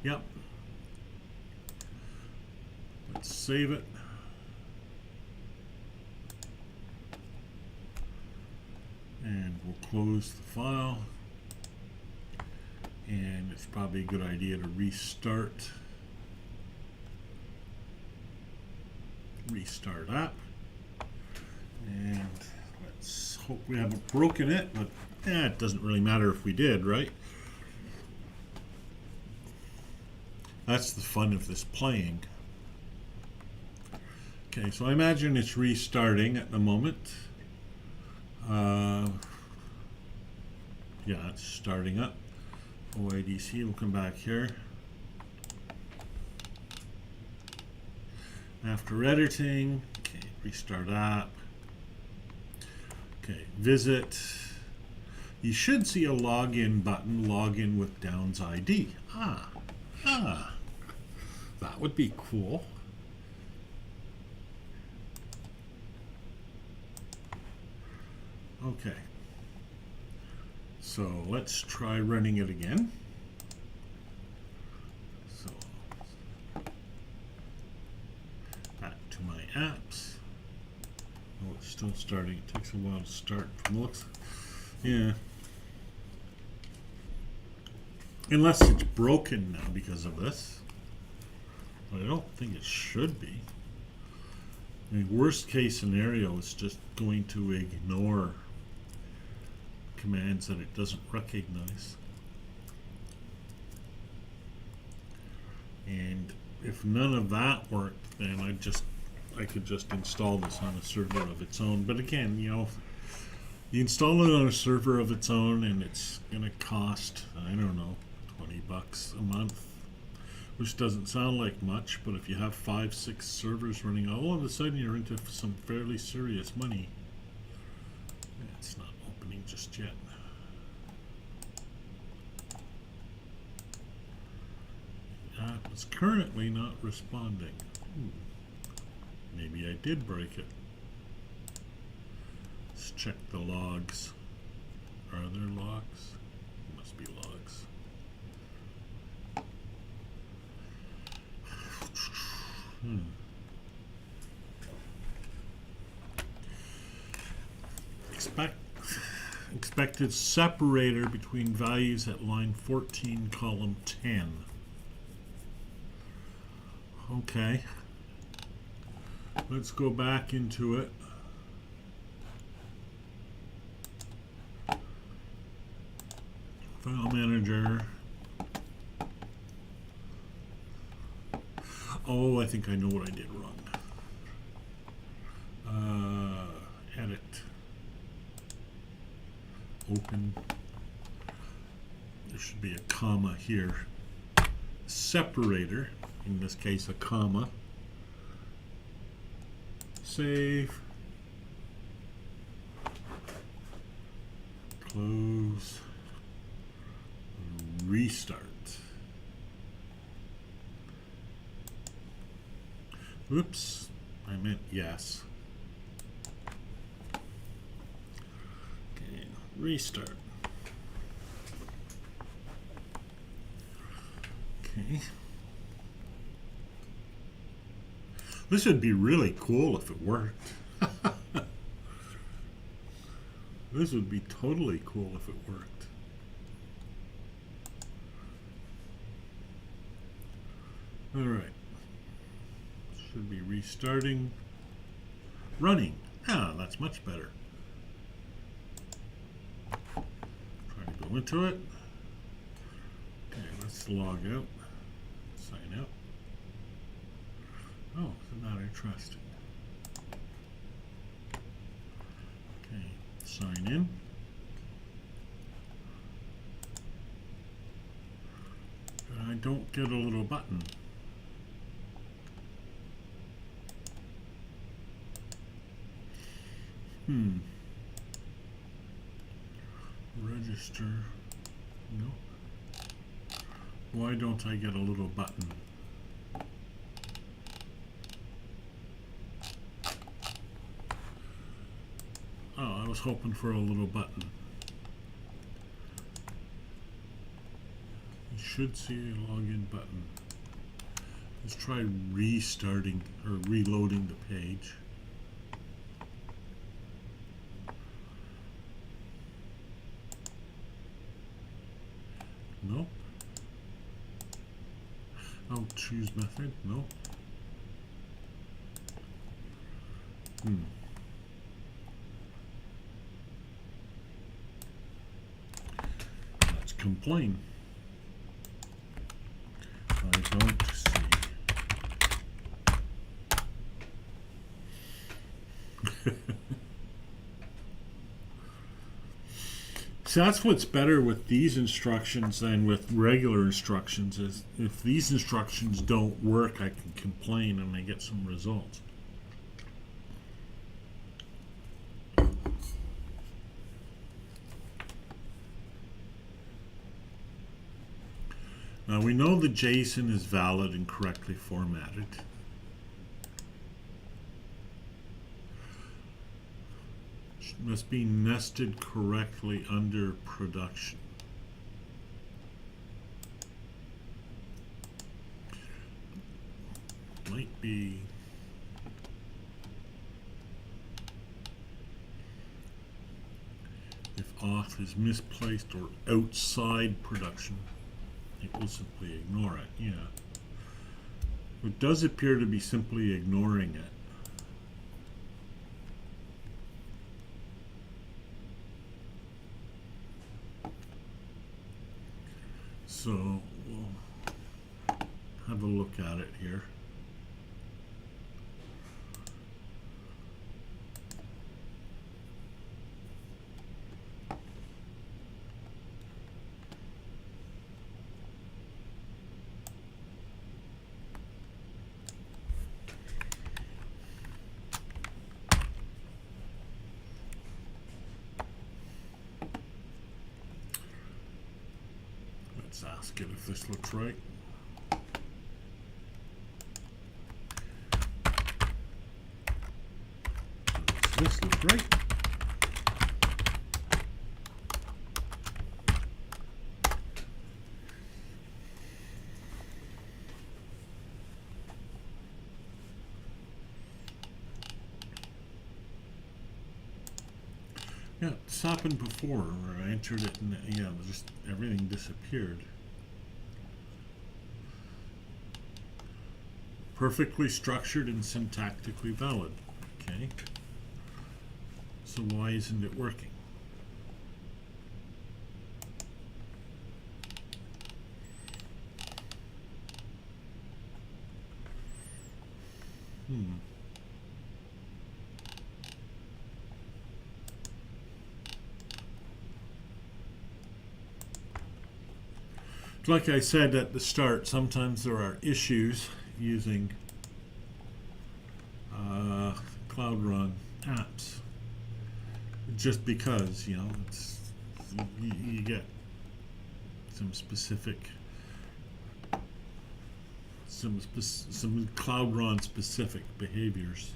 Yep. Let's save it. And we'll close the file. And it's probably a good idea to restart app. And let's hope we haven't broken it, but it doesn't really matter if we did, right? That's the fun of this playing. Okay, so I imagine it's restarting at the moment. Yeah, it's starting up. Oidc, we'll come back here. After editing, okay, restart app. Okay, visit. You should see a login button, login with Downs ID. That would be cool. Okay. So let's try running it again. So back to my apps. Oh, it's still starting. It takes a while to start from the looks. Yeah. Unless it's broken now because of this. But I don't think it should be. I mean, worst case scenario is just going to ignore commands that it doesn't recognize. And if none of that worked, then I could just install this on a server of its own. But again, you know, you install it on a server of its own and it's gonna cost, I don't know, $20 a month, which doesn't sound like much, but if you have 5-6 servers running, all of a sudden you're into some fairly serious money. It's not opening just yet. It's currently not responding. Maybe I did break it. Let's check the logs. Are there logs? There must be logs. Expected separator between values at line 14, column 10. Okay. Let's go back into it. File manager. Oh, I think I know what I did wrong. Edit. Open. There should be a comma here. Separator. In this case, a comma. Save. Close. Restart. Oops, I meant yes. Okay, restart. Okay. This would be really cool if it worked. This would be totally cool if it worked. All right. Should be restarting. Running. Ah, that's much better. Try to go into it. Okay, let's log out. Sign out. Oh, isn't that interesting? Okay, sign in. But I don't get a little button. Register. No. Why don't I get a little button? Oh, I was hoping for a little button. You should see a login button. Let's try restarting or reloading the page. No. Oh, choose method. No. Let's complain. I don't see. So that's what's better with these instructions than with regular instructions, is if these instructions don't work, I can complain and I get some results. Now we know the JSON is valid and correctly formatted. Must be nested correctly under production. Might be if auth is misplaced or outside production, it will simply ignore it. Yeah. It does appear to be simply ignoring it. So we'll have a look at it here. Let's ask it if this looks right. Does this look right? Yeah, it's happened before where I entered it and yeah, just everything disappeared. Perfectly structured and syntactically valid. Okay. So why isn't it working? Like I said at the start, sometimes there are issues using Cloud Run apps, just because, you know, you get some specific, some Cloud Run specific behaviors.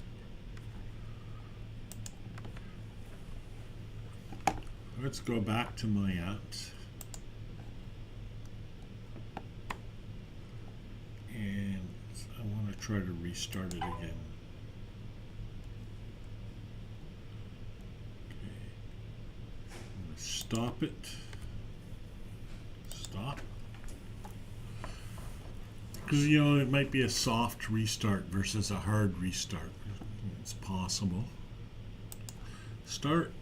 Let's go back to my apps. And I want to try to restart it again. Okay. I'm going to stop it. Stop. Because, you know, it might be a soft restart versus a hard restart. It's possible. Start.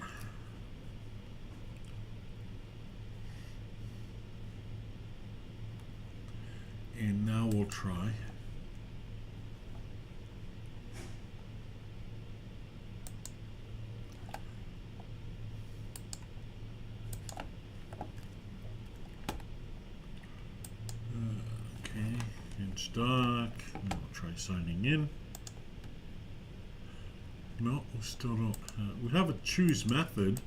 And now we'll try. Okay, in stock. We'll try signing in. No, we still don't have, we have a choose method.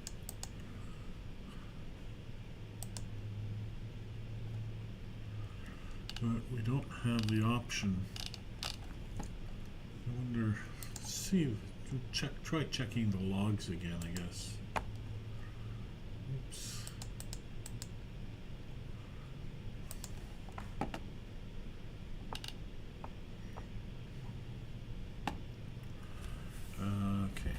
But we don't have the option. I wonder, let's see, try checking the logs again, I guess. Oops. Okay.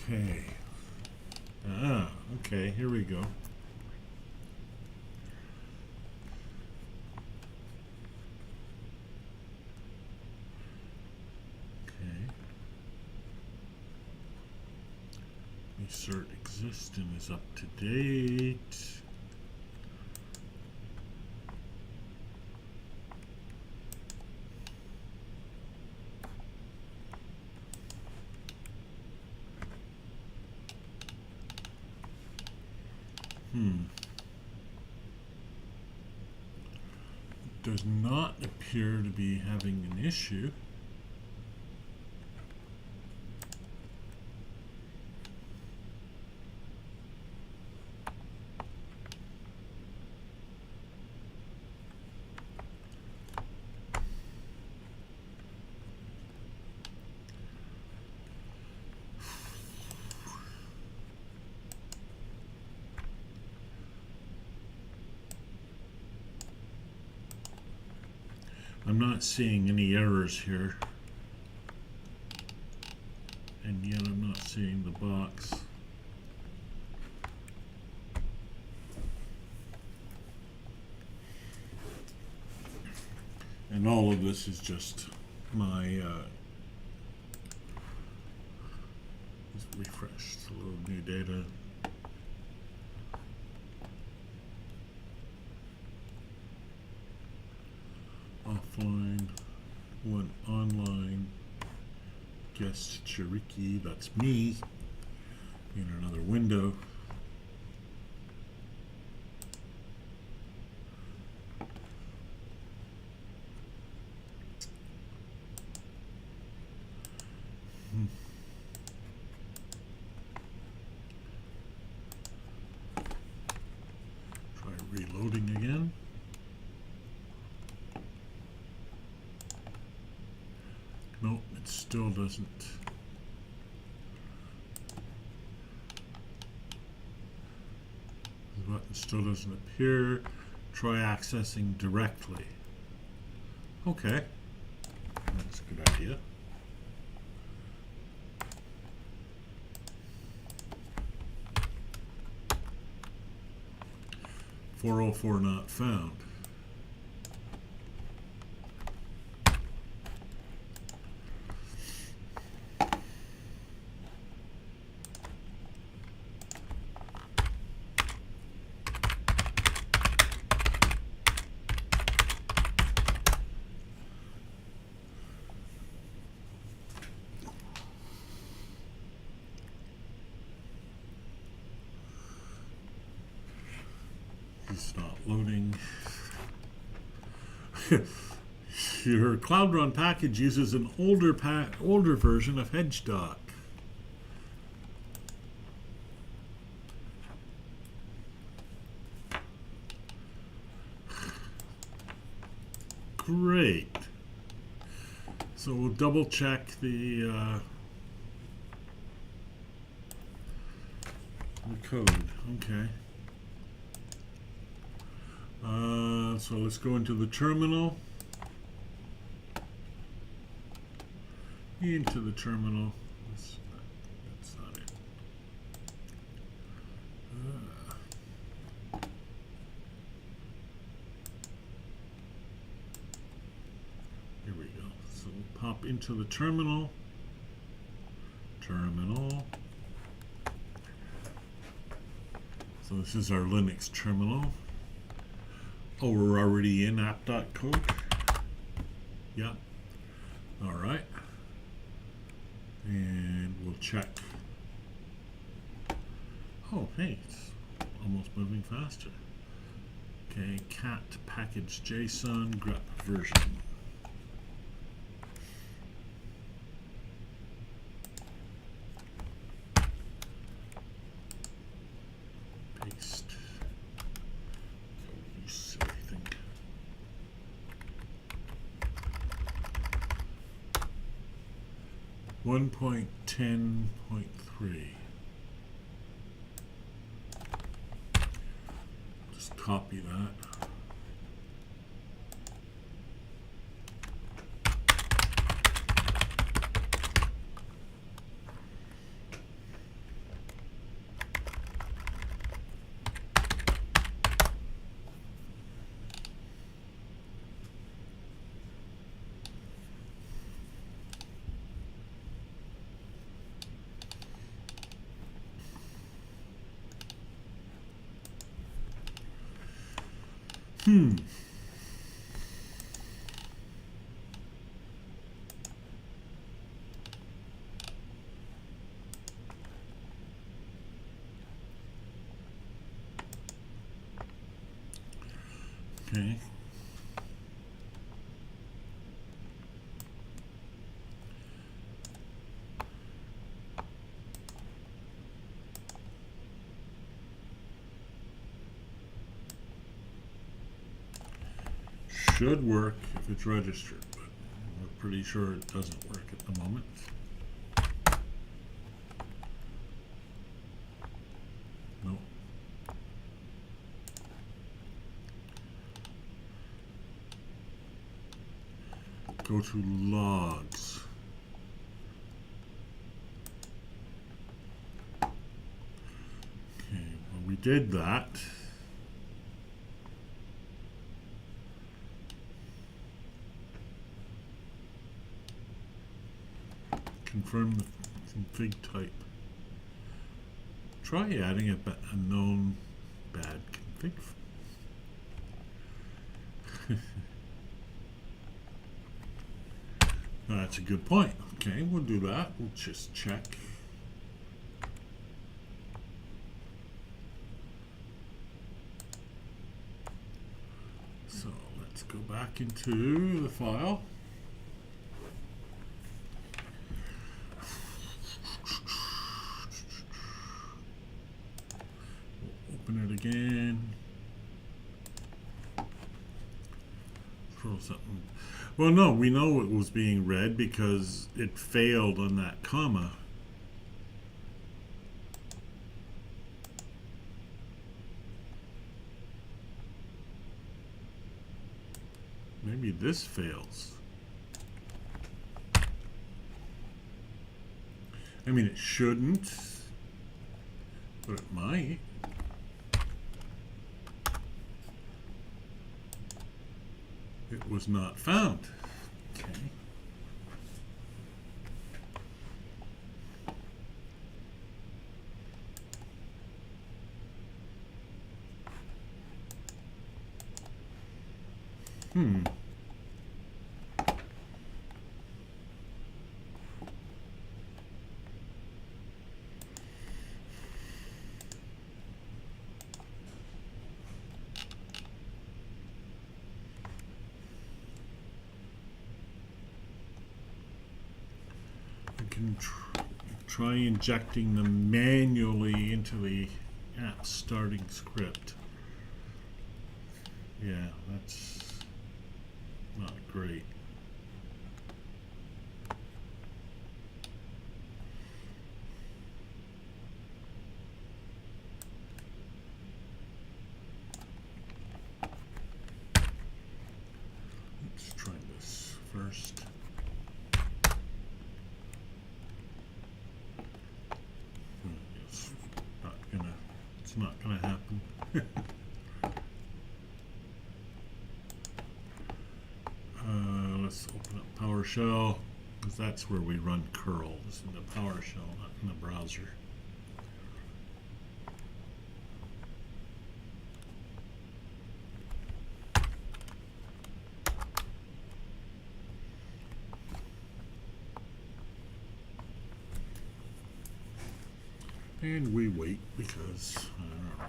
Okay. Okay, here we go. Okay. Insert existing is up to date. Does not appear to be having an issue. I'm not seeing any errors here. And yet I'm not seeing the box. And all of this is just my just refresh, a little new data. Offline, one online, guest Cherokee, that's me, in another window. Try reloading again. No, it still doesn't. The button still doesn't appear. Try accessing directly. Okay, that's a good idea. "404 not found." It's not loading. Your Cloud Run package uses an older version of HedgeDoc. Great. So we'll double check the code. Okay. So let's go into the terminal. Into the terminal. That's not it. Here we go. So we'll pop into the terminal. Terminal. So this is our Linux terminal. Oh, we're already in app.code? Yeah. All right. And we'll check. Oh, hey, it's almost moving faster. Okay, cat package JSON grep version. Paste. You silly thing. One 1.10.3. Just copy that. Okay. Should work if it's registered, but we're pretty sure it doesn't work at the moment. No. go to logs. Okay, well, we did that. Confirm the config type. Try adding a known bad config. That's a good point. Okay, we'll do that. We'll just check. So let's go back into the file. We'll open it again. Throw something. Well, no, we know it was being read because it failed on that comma. Maybe this fails. I mean, it shouldn't, but it might. It was not found. Okay. Try injecting them manually into the app starting script. Yeah, that's not great. Let's try this first. It's not going to happen. Let's open up PowerShell, because that's where we run curl. This is in the PowerShell, not in the browser. And we wait because, I don't know.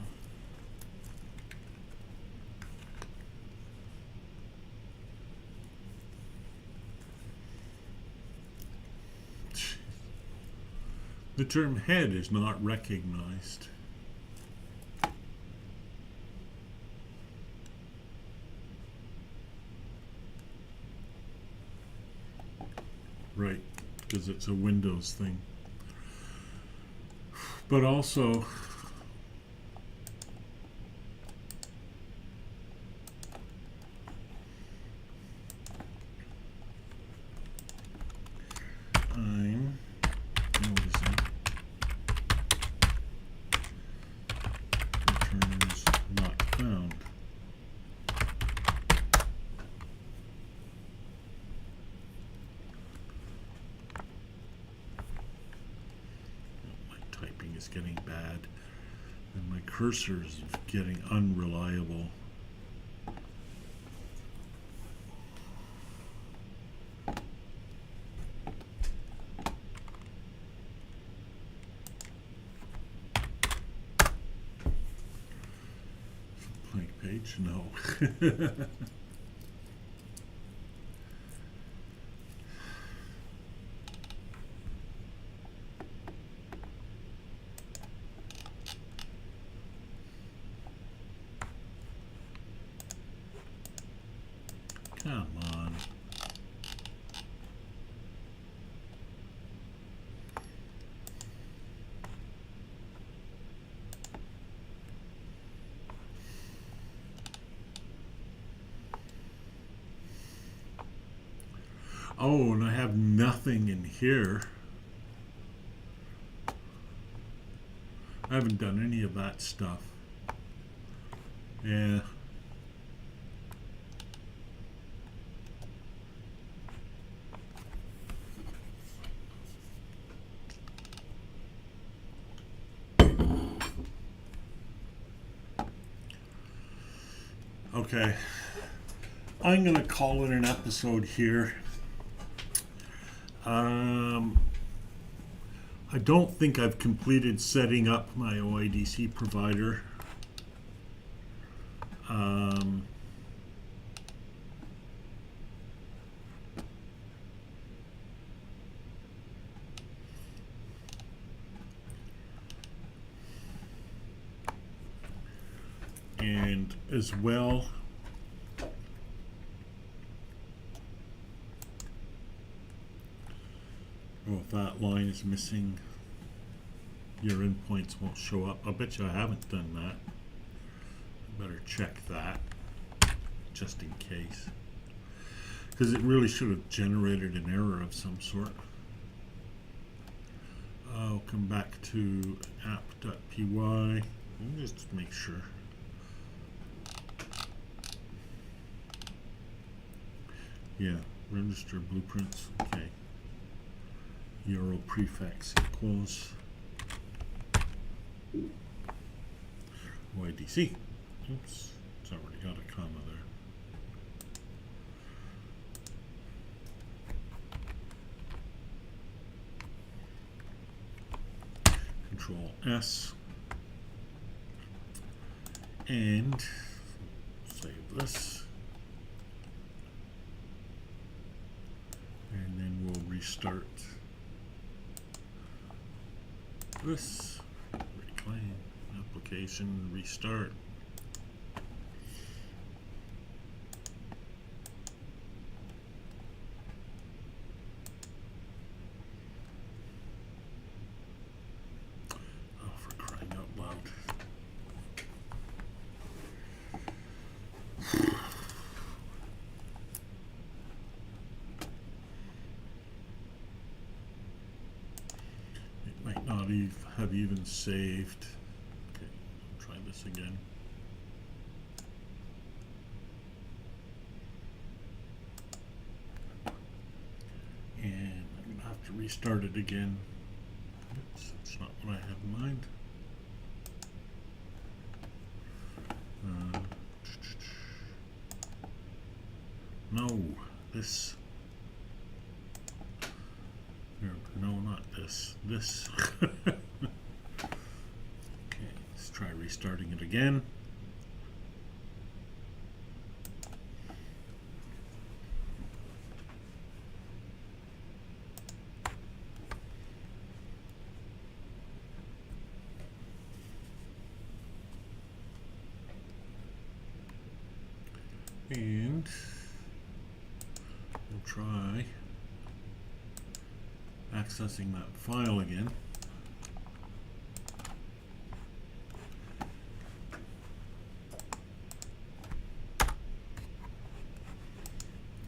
The term head is not recognized. Right, because it's a Windows thing. But also, I'm noticing returns not found. Is getting bad, and my cursor is getting unreliable. Blank page? No. Come on. Oh, and I have nothing in here. I haven't done any of that stuff. Yeah. Okay. I'm going to call it an episode here. I don't think I've completed setting up my OIDC provider. And as well, if that line is missing, your endpoints won't show up. I bet you I haven't done that. I better check that just in case, because it really should have generated an error of some sort. I'll come back to app.py and just make sure. Yeah, register blueprints. Okay. Euro prefix equals OIDC. Oops, it's already got a comma there. Control S and save this, and then we'll restart this. Reclaim application, restart. Oh, for crying out loud. It might not have even saved. Okay, I'll try this again. And I'm going to have to restart it again. Oops, that's not what I had in mind. No, this. No, not this. This. Okay, let's try restarting it again. And we'll try accessing that file again.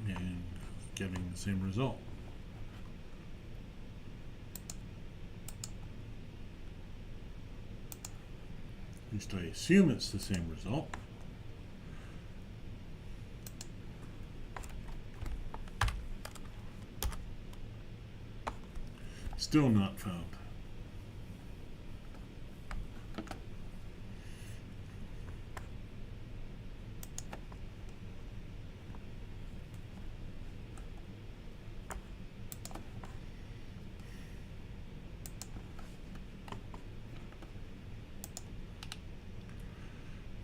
And getting the same result. At least I assume it's the same result. Still not found.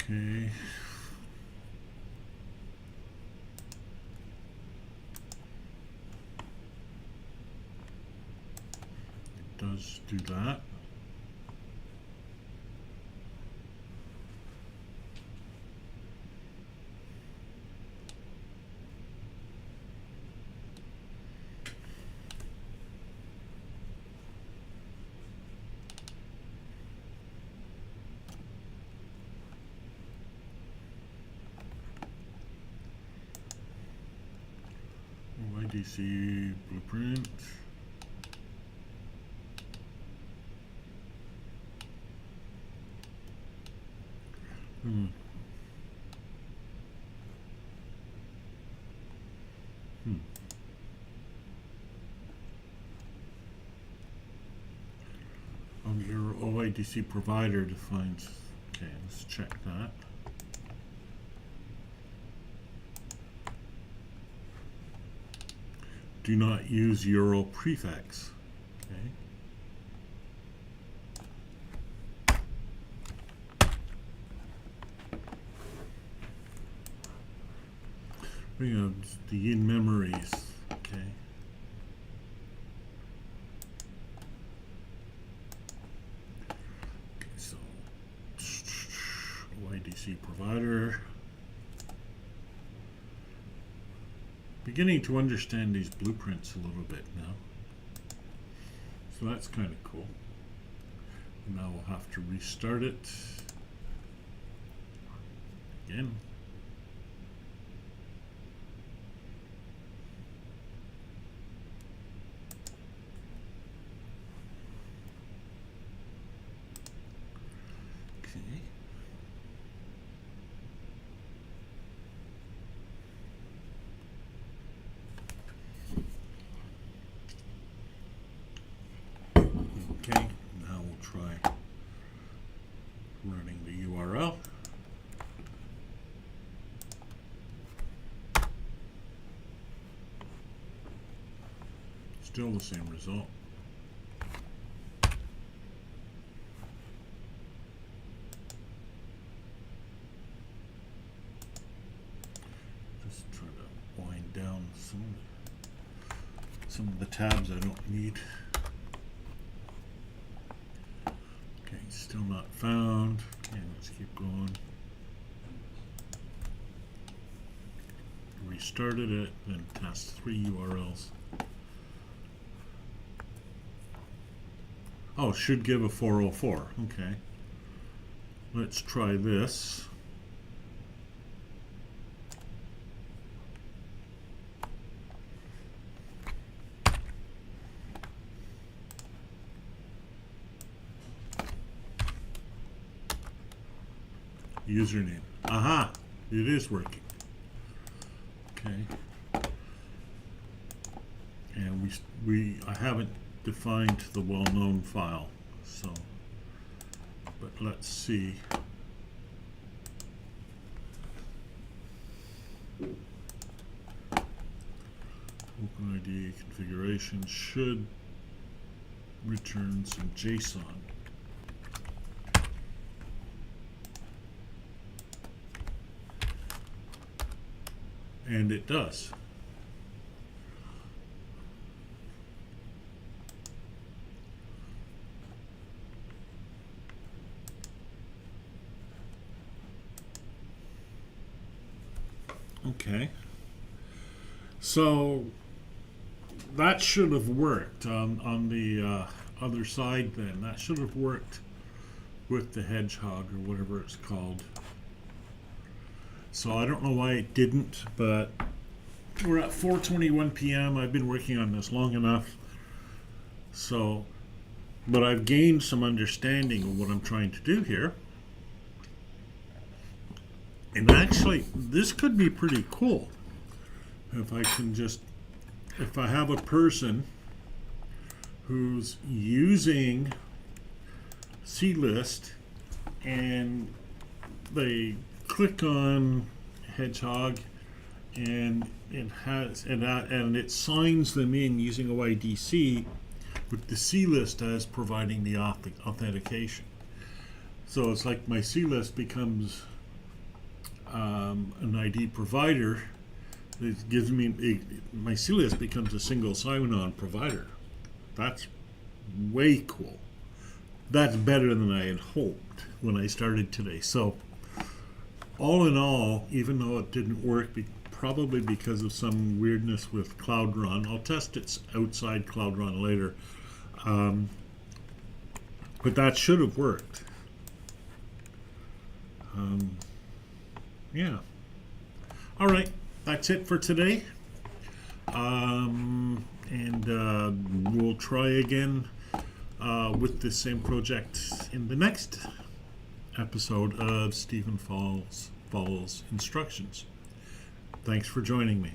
Okay. Does do that. OIDC blueprint. Hmm. Your OIDC provider defines. Okay, let's check that. Do not use Euro prefix. Okay. We have the in memories. Okay. So OIDC provider. Beginning to understand these blueprints a little bit now. So that's kind of cool. And now we'll have to restart it again. Okay. Okay, now we'll try running the URL. Still the same result. Just try to wind down some of the tabs I don't need. Still not found. Okay, let's keep going. Restarted it, then test 3 URLs. Oh, should give a 404. Okay. Let's try this. Username. Aha! It is working. Okay. And I haven't defined the well-known file, so. But let's see. OpenID configuration should return some JSON. And it does. Okay. So that should have worked on the other side then. That should have worked with the hedgehog or whatever it's called. So I don't know why it didn't, but we're at 4:21 p.m. I've been working on this long enough. So, but I've gained some understanding of what I'm trying to do here. And actually, this could be pretty cool. If I can just, if I have a person who's using CList and they click on Hedgehog and it signs them in using OIDC with the CList as providing the authentication. So it's like my CList becomes an ID provider. It gives me my CList becomes a single sign-on provider. That's way cool. That's better than I had hoped when I started today. So all in all, even though it didn't work, probably because of some weirdness with Cloud Run, I'll test it outside Cloud Run later. But that should have worked. Yeah. All right, that's it for today. And we'll try again with the same project in the next episode of Stephen Follows Instructions. Thanks for joining me.